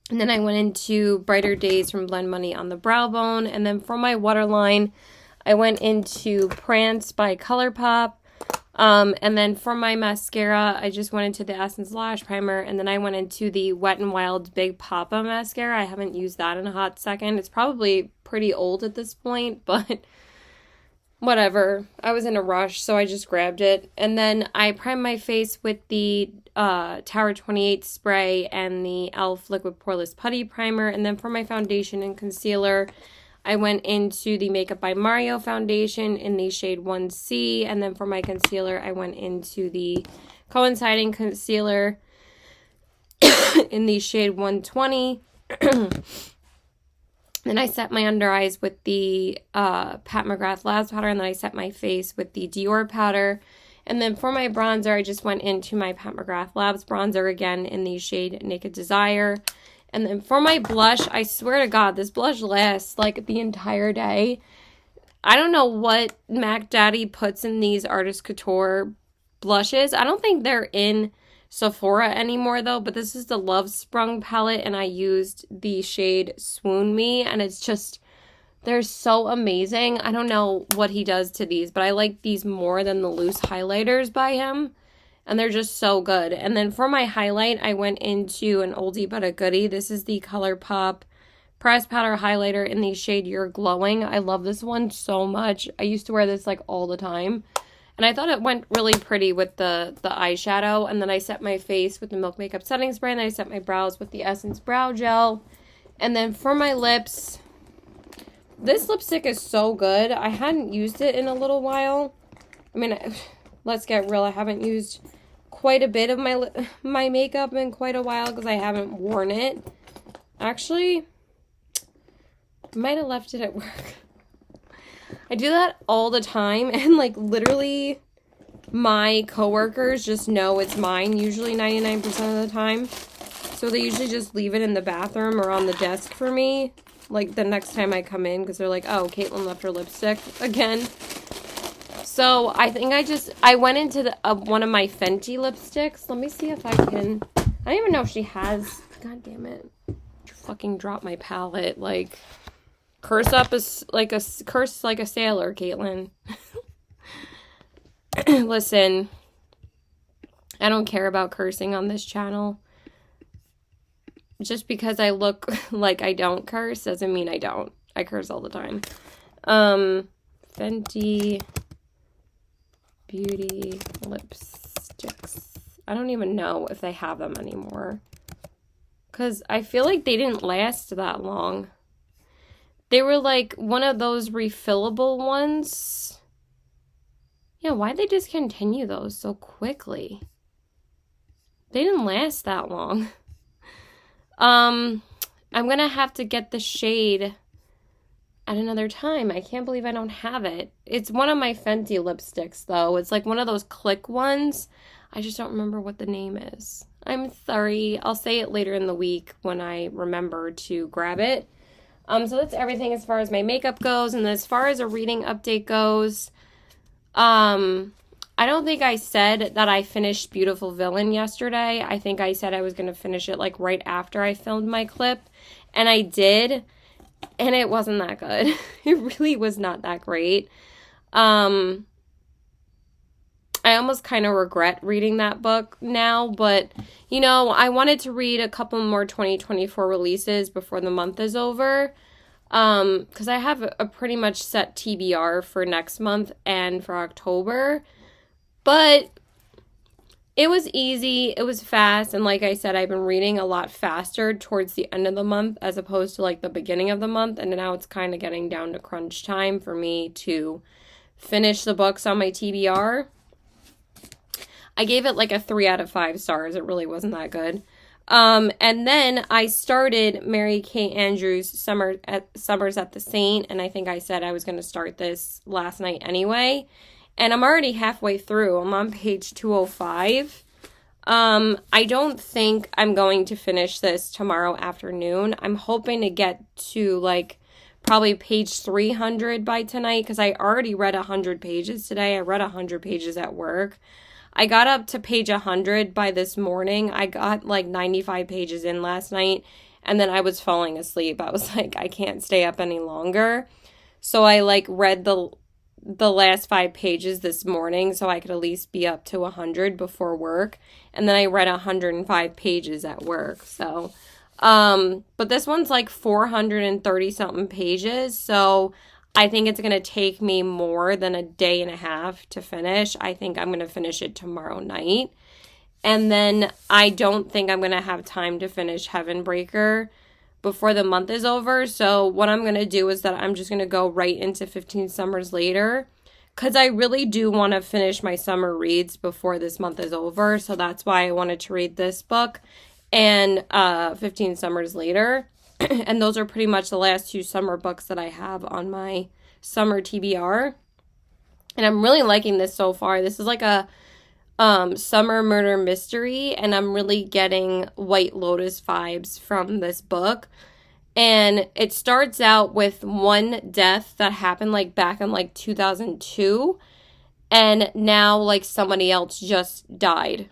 And then I went into Brighter Days from Blend Money on the brow bone, and then for my waterline, I went into Prance by ColourPop. And then for my mascara, I just went into the Essence Lash Primer, and then I went into the Wet n Wild Big Papa mascara. I haven't used that in a hot second. It's probably pretty old at this point, but whatever. I was in a rush, so I just grabbed it. And then I primed my face with the Tower 28 spray and the e.l.f. Liquid Poreless Putty Primer. And then for my foundation and concealer, I went into the Makeup by Mario foundation in the shade 1C. And then for my concealer, I went into the coinciding concealer in the shade 120. Then I set my under eyes with the Pat McGrath Labs powder, and then I set my face with the Dior powder. And then for my bronzer, I just went into my Pat McGrath Labs bronzer again in the shade Naked Desire. And then for my blush, I swear to God, this blush lasts like the entire day. I don't know what Mac Daddy puts in these Artist Couture blushes. I don't think they're in Sephora anymore though, but this is the Love Sprung palette, and I used the shade Swoon Me, and it's just, they're so amazing. I don't know what he does to these, but I like these more than the loose highlighters by him, and they're just so good. And then for my highlight, I went into an oldie but a goodie. This is the ColourPop Pressed Powder Highlighter in the shade You're Glowing. I love this one so much. I used to wear this like all the time. And I thought it went really pretty with the eyeshadow. And then I set my face with the Milk Makeup Setting Spray. And then I set my brows with the Essence Brow Gel. And then for my lips, this lipstick is so good. I hadn't used it in a little while. I mean, let's get real. I haven't used quite a bit of my makeup in quite a while because I haven't worn it. Actually, I might have left it at work. I do that all the time, and like literally my coworkers just know it's mine usually 99% of the time. So they usually just leave it in the bathroom or on the desk for me like the next time I come in, because they're like, oh, Caitlin left her lipstick again. So I think I went into one of my Fenty lipsticks. Let me see if I can. I don't even know if she has. God damn it. Fucking drop my palette. Like, curse like a sailor, Caitlin. Listen, I don't care about cursing on this channel. Just because I look like I don't curse doesn't mean I don't. I curse all the time. Fenty Beauty lipsticks. I don't even know if they have them anymore, because I feel like they didn't last that long. They were like one of those refillable ones. Yeah, why'd they discontinue those so quickly? They didn't last that long. I'm going to have to get the shade at another time. I can't believe I don't have it. It's one of my Fenty lipsticks, though. It's like one of those click ones. I just don't remember what the name is. I'm sorry. I'll say it later in the week when I remember to grab it. So that's everything as far as my makeup goes. And as far as a reading update goes, I don't think I said that I finished Beautiful Villain yesterday. I think I said I was going to finish it like right after I filmed my clip. And I did. And it wasn't that good. It really was not that great. I almost kind of regret reading that book now, but you know, I wanted to read a couple more 2024 releases before the month is over. Because I have a pretty much set TBR for next month and for October. But it was easy, it was fast, and like I said, I've been reading a lot faster towards the end of the month as opposed to like the beginning of the month, and now it's kind of getting down to crunch time for me to finish the books on my TBR. I gave it like a 3 out of 5 stars. It really wasn't that good. And then I started Mary Kay Andrews' Summers at the Saint, and I think I said I was going to start this last night anyway. And I'm already halfway through. I'm on page 205. I don't think I'm going to finish this tomorrow afternoon. I'm hoping to get to like probably page 300 by tonight because I already read 100 pages today. I read 100 pages at work. I got up to page 100 by this morning. I got like 95 pages in last night, and then I was falling asleep. I was like, I can't stay up any longer. So I like read the last 5 pages this morning so I could at least be up to 100 before work. And then I read 105 pages at work. So, but this one's like 430 something pages. So I think it's going to take me more than a day and a half to finish. I think I'm going to finish it tomorrow night. And then I don't think I'm going to have time to finish Heavenbreaker before the month is over. So what I'm going to do is that I'm just going to go right into 15 Summers Later because I really do want to finish my summer reads before this month is over. So that's why I wanted to read this book and 15 Summers Later. And those are pretty much the last 2 summer books that I have on my summer TBR. And I'm really liking this so far. This is like a summer murder mystery, and I'm really getting White Lotus vibes from this book. And it starts out with one death that happened like back in like 2002, and now like somebody else just died.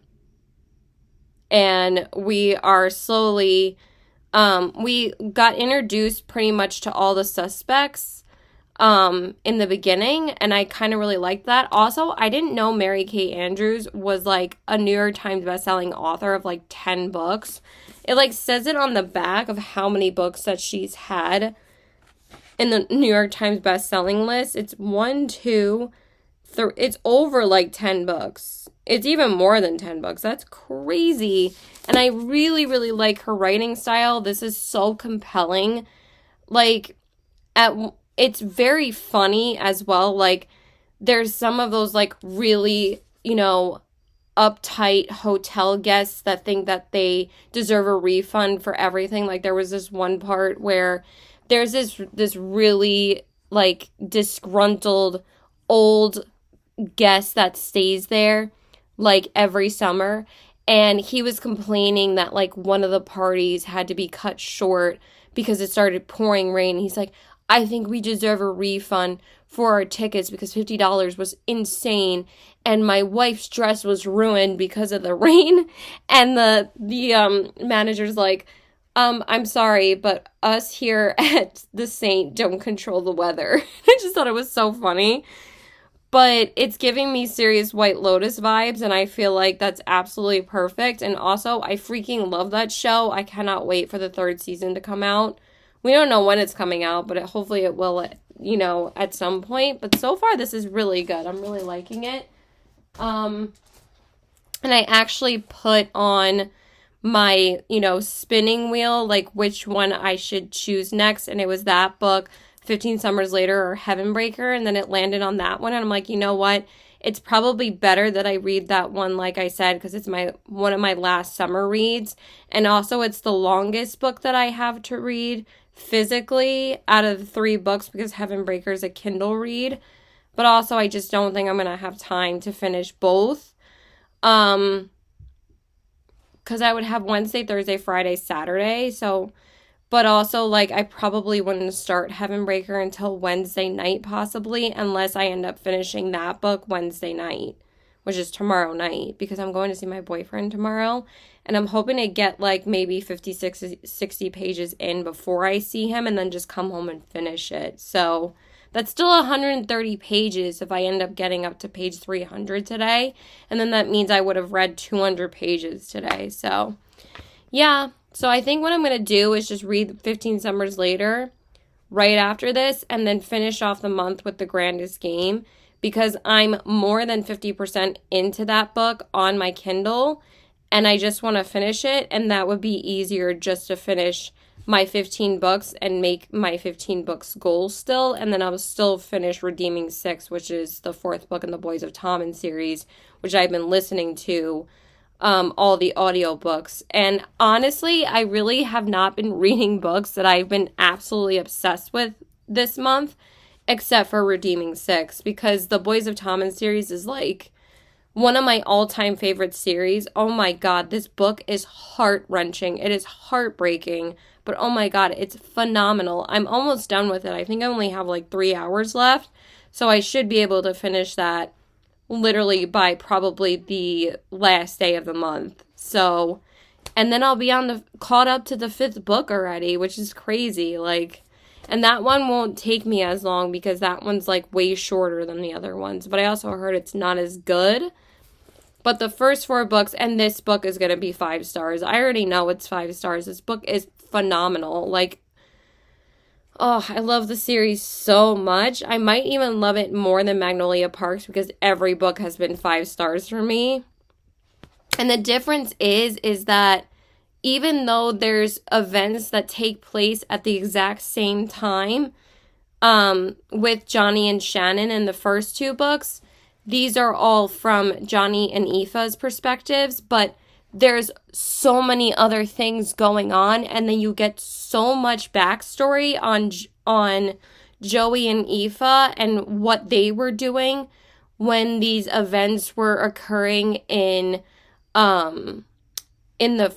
And we are slowly we got introduced pretty much to all the suspects in the beginning, and I kind of really liked that. Also, I didn't know Mary Kay Andrews was like a New York Times bestselling author of like 10 books. It like says it on the back of how many books that she's had in the New York Times bestselling list. It's 1, 2, 3, it's over like 10 books. It's even more than 10 books. That's crazy. And I really, really like her writing style. This is so compelling. Like, it's very funny as well. Like, there's some of those, like, really, you know, uptight hotel guests that think that they deserve a refund for everything. Like, there was this one part where there's this really, like, disgruntled old guest that stays there, like, every summer. And he was complaining that, like, one of the parties had to be cut short because it started pouring rain. He's like, I think we deserve a refund for our tickets because $50 was insane. And my wife's dress was ruined because of the rain. And the manager's like, I'm sorry, but us here at the Saint don't control the weather. I just thought it was so funny. But it's giving me serious White Lotus vibes, and I feel like that's absolutely perfect. And also, I freaking love that show. I cannot wait for the 3rd season to come out. We don't know when it's coming out, but hopefully it will, you know, at some point. But so far, this is really good. I'm really liking it. And I actually put on my, you know, spinning wheel, like which one I should choose next. And it was that book, 15 Summers Later or Heaven Breaker, and then it landed on that one. And I'm like, you know what? It's probably better that I read that one, like I said, because it's one of my last summer reads. And also, it's the longest book that I have to read physically out of the 3 books, because Heaven Breaker is a Kindle read. But also, I just don't think I'm going to have time to finish both. Because I would have Wednesday, Thursday, Friday, Saturday. So, but also, like, I probably wouldn't start Heaven Breaker until Wednesday night, possibly, unless I end up finishing that book Wednesday night, which is tomorrow night, because I'm going to see my boyfriend tomorrow, and I'm hoping to get, like, maybe 56, 60 pages in before I see him, and then just come home and finish it. So that's still 130 pages if I end up getting up to page 300 today, and then that means I would have read 200 pages today. So, yeah. So I think what I'm going to do is just read 15 Summers Later right after this, and then finish off the month with The Grandest Game, because I'm more than 50% into that book on my Kindle, and I just want to finish it, and that would be easier just to finish my 15 books and make my 15 books goal still, and then I'll still finish Redeeming 6, which is the 4th book in the Boys of Tommen series, which I've been listening to all the audiobooks. And honestly, I really have not been reading books that I've been absolutely obsessed with this month, except for Redeeming 6, because the Boys of Tommen series is like one of my all-time favorite series. Oh my god, this book is heart-wrenching. It is heartbreaking, but oh my god, it's phenomenal. I'm almost done with it. I think I only have like 3 hours left, so I should be able to finish that literally by probably the last day of the month. So, and then I'll be caught up to the 5th book already, which is crazy. Like, and that one won't take me as long because that one's like way shorter than the other ones. But I also heard it's not as good. But the first 4 books, and this book is going to be 5 stars. I already know it's 5 stars. This book is phenomenal. Like, oh, I love the series so much. I might even love it more than Magnolia Parks, because every book has been 5 stars for me. And the difference is that even though there's events that take place at the exact same time, with Johnny and Shannon in the first 2 books, these are all from Johnny and Aoife's perspectives, but there's so many other things going on, and then you get so much backstory on Joey and Aoife and what they were doing when these events were occurring in the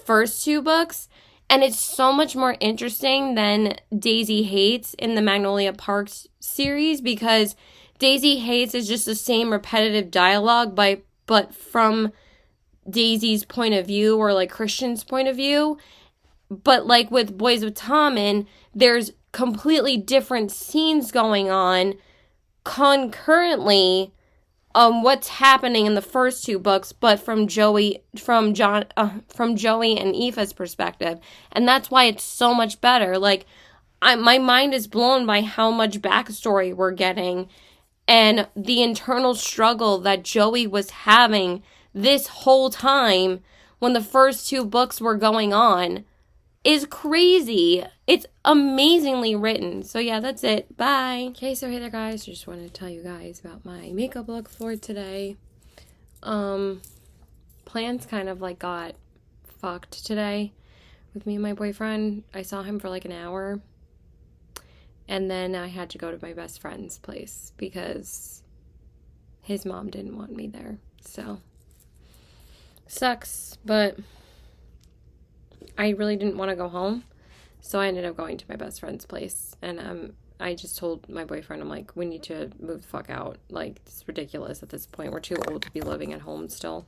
first 2 books. And it's so much more interesting than Daisy Hates in the Magnolia Parks series, because Daisy Hates is just the same repetitive dialogue, but from Daisy's point of view, or like Christian's point of view. But like with Boys of Tommen, there's completely different scenes going on concurrently, what's happening in the first 2 books, but from Joey and Aoife's perspective. And that's why it's so much better. Like, my mind is blown by how much backstory we're getting, and the internal struggle that Joey was having this whole time when the first 2 books were going on is crazy. It's amazingly written. So yeah, that's it. Bye. Okay, so hey there guys, just wanted to tell you guys about my makeup look for today. Plans kind of like got fucked today with me and my boyfriend. I saw him for like an hour, and then I had to go to my best friend's place because his mom didn't want me there. So sucks, but I really didn't want to go home, so I ended up going to my best friend's place. And I just told my boyfriend, I'm like, we need to move the fuck out. Like, it's ridiculous at this point. We're too old to be living at home still.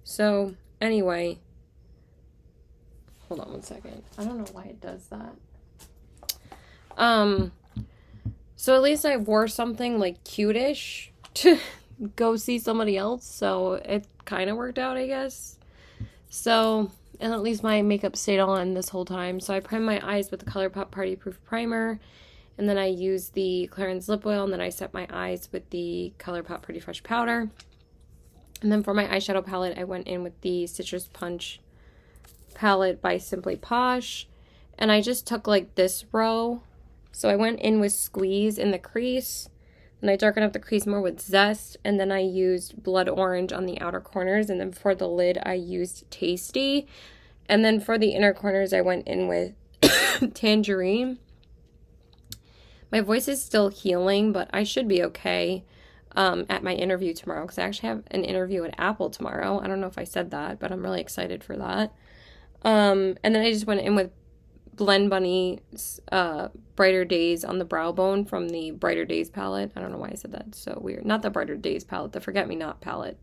So anyway, hold on one second. I don't know why it does that. So at least I wore something like cute-ish to go see somebody else, so it kind of worked out, I guess. So, and at least my makeup stayed on this whole time. So I primed my eyes with the ColourPop Party Proof Primer, and then I used the Clarins Lip Oil, and then I set my eyes with the ColourPop Pretty Fresh Powder. And then for my eyeshadow palette, I went in with the Citrus Punch palette by Simply Posh, and I just took like this row. So I went in with Squeeze in the crease. Then I darkened up the crease more with Zest. And then I used Blood Orange on the outer corners. And then for the lid, I used Tasty. And then for the inner corners, I went in with Tangerine. My voice is still healing, but I should be okay at my interview tomorrow because I actually have an interview at Apple tomorrow. I don't know if I said that, but I'm really excited for that. And then I just went in with Blend Bunny's Brighter Days on the brow bone from the Brighter Days palette. I don't know why I said that. It's so weird. Not the Brighter Days palette, the Forget Me Not palette.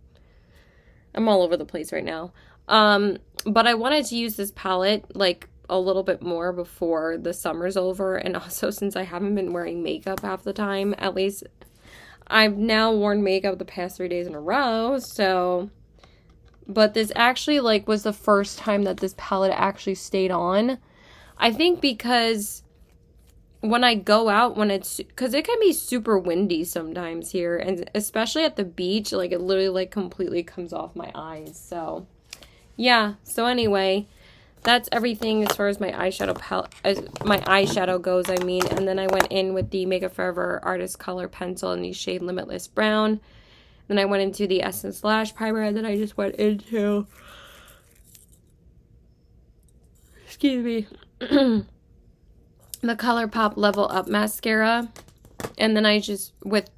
I'm all over the place right now. But I wanted to use this palette like a little bit more before the summer's over, and also since I haven't been wearing makeup half the time, at least I've now worn makeup the past 3 days in a row, so, but this actually like was the first time that this palette actually stayed on. I think because when I go out, because it can be super windy sometimes here, and especially at the beach, like it literally like completely comes off my eyes, so yeah. So anyway, that's everything as far as my eyeshadow palette, my eyeshadow goes, I mean. And then I went in with the Makeup Forever Artist Color Pencil in the shade Limitless Brown. Then I went into the Essence Lash Primer, and then I just went into, excuse me, the ColourPop Level Up Mascara. And then I just,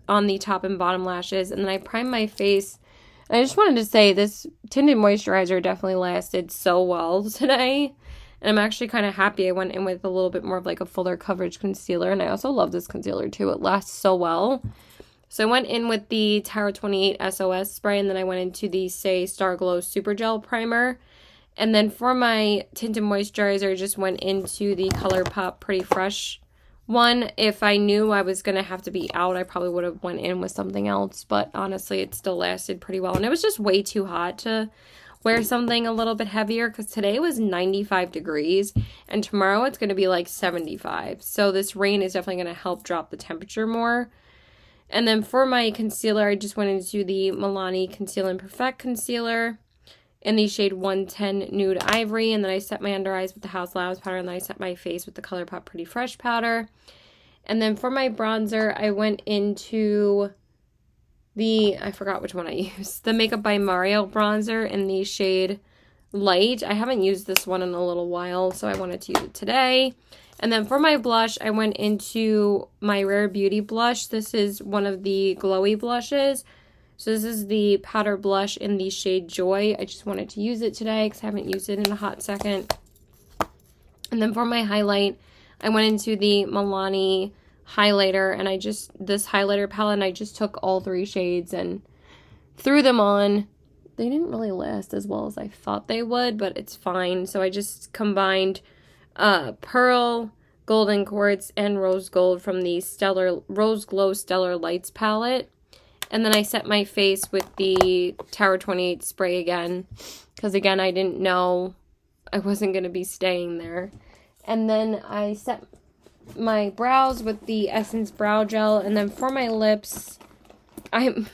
on the top and bottom lashes, and then I primed my face. I just wanted to say this tinted moisturizer definitely lasted so well today. And I'm actually kind of happy I went in with a little bit more of like a fuller coverage concealer. And I also love this concealer too. It lasts so well. So I went in with the Tower 28 SOS spray. And then I went into the Say Star Glow Super Gel Primer. And then for my tinted moisturizer, I just went into the ColourPop Pretty Fresh one. If I knew I was going to have to be out, I probably would have went in with something else, but honestly, it still lasted pretty well. And it was just way too hot to wear something a little bit heavier because today was 95 degrees and tomorrow it's going to be like 75. So this rain is definitely going to help drop the temperature more. And then for my concealer, I just went into the Milani Conceal and Perfect Concealer in the shade 110 Nude Ivory. And then I set my under eyes with the House Labs powder. And then I set my face with the ColourPop Pretty Fresh powder. And then for my bronzer, I went into I forgot which one I used. The Makeup by Mario bronzer in the shade Light. I haven't used this one in a little while, so I wanted to use it today. And then for my blush, I went into my Rare Beauty blush. This is one of the glowy blushes. So this is the powder blush in the shade Joy. I just wanted to use it today because I haven't used it in a hot second. And then for my highlight, I went into the Milani highlighter, and this highlighter palette, and I just took all 3 shades and threw them on. They didn't really last as well as I thought they would, but it's fine. So I just combined Pearl, Golden Quartz, and Rose Gold from the Rose Glow Stellar Lights palette. And then I set my face with the Tower 28 spray again, because again, I didn't know I wasn't going to be staying there. And then I set my brows with the Essence Brow Gel. And then for my lips, I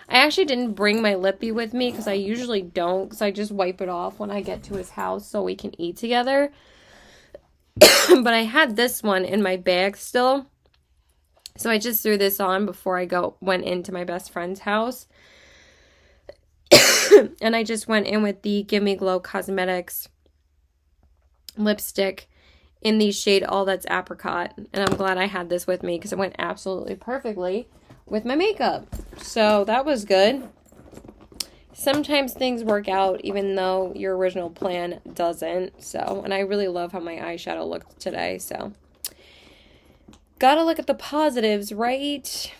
actually didn't bring my lippy with me because I usually don't, because I just wipe it off when I get to his house so we can eat together. But I had this one in my bag still. So I just threw this on before I went into my best friend's house. And I just went in with the Gimme Glow Cosmetics lipstick in the shade All That's Apricot. And I'm glad I had this with me because it went absolutely perfectly with my makeup. So that was good. Sometimes things work out even though your original plan doesn't. So, and I really love how my eyeshadow looked today, so. Gotta look at the positives, right?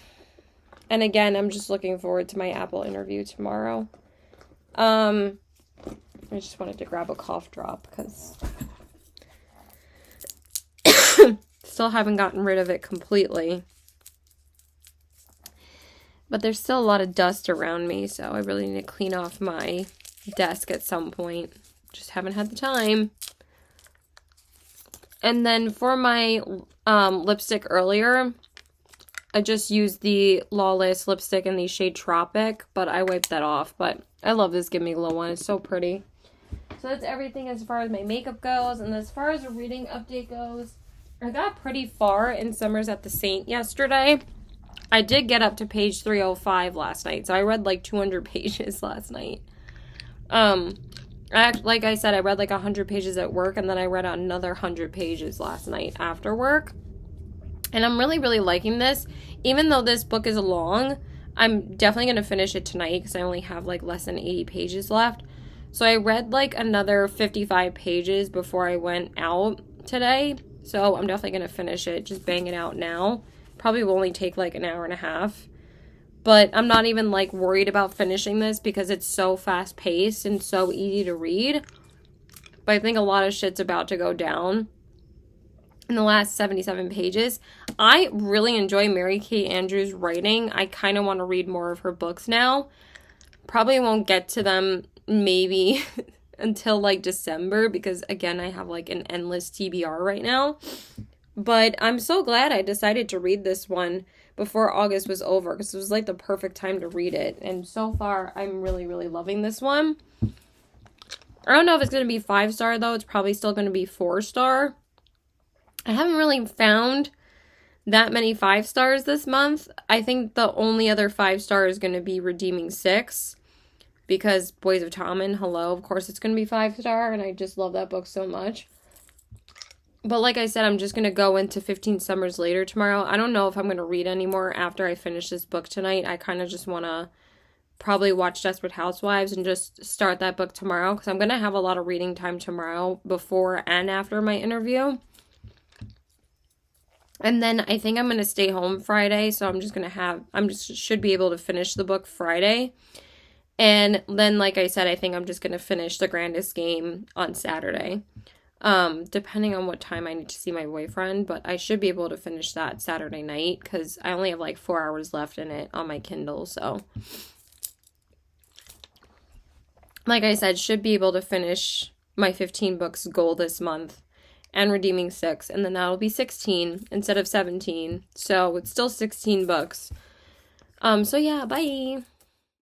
And again, I'm just looking forward to my Apple interview tomorrow. I just wanted to grab a cough drop because still haven't gotten rid of it completely. But there's still a lot of dust around me, so I really need to clean off my desk at some point. Just haven't had the time. And then for my lipstick earlier, I just used the Lawless lipstick in the shade Tropic, but I wiped that off. But I love this Gimme Glow one. It's so pretty. So that's everything as far as my makeup goes. And as far as a reading update goes, I got pretty far in Summers at the Saint yesterday. I did get up to page 305 last night, so I read like 200 pages last night. Um, like I said, I read like 100 pages at work, and then I read another 100 pages last night after work. And I'm really, really liking this. Even though this book is long, I'm definitely going to finish it tonight because I only have like less than 80 pages left. So I read like another 55 pages before I went out today. So I'm definitely going to finish it, just bang it out now. Probably will only take like an hour and a half. But I'm not even like worried about finishing this because it's so fast paced and so easy to read. But I think a lot of shit's about to go down in the last 77 pages. I really enjoy Mary Kay Andrews' writing. I kind of want to read more of her books now. Probably won't get to them maybe until like December because, again, I have like an endless TBR right now. But I'm so glad I decided to read this one before August was over because it was like the perfect time to read it. And so far, I'm really, really loving this one. I don't know if it's going to be 5-star though. It's probably still going to be 4-star. I haven't really found that many 5 stars this month. I think the only other 5-star is going to be Redeeming 6 because Boys of Tommen, hello, of course it's going to be 5-star, and I just love that book so much. But like I said, I'm just going to go into 15 Summers Later tomorrow. I don't know if I'm going to read anymore after I finish this book tonight. I kind of just want to probably watch Desperate Housewives and just start that book tomorrow because I'm going to have a lot of reading time tomorrow before and after my interview. And then I think I'm going to stay home Friday, so should be able to finish the book Friday. And then, like I said, I think I'm just going to finish The Grandest Game on Saturday. Depending on what time I need to see my boyfriend, but I should be able to finish that Saturday night because I only have like 4 hours left in it on my Kindle, so. Like I said, should be able to finish my 15 books goal this month. And Redeeming 6, and then that'll be 16 instead of 17. So it's still 16 books. So yeah, bye.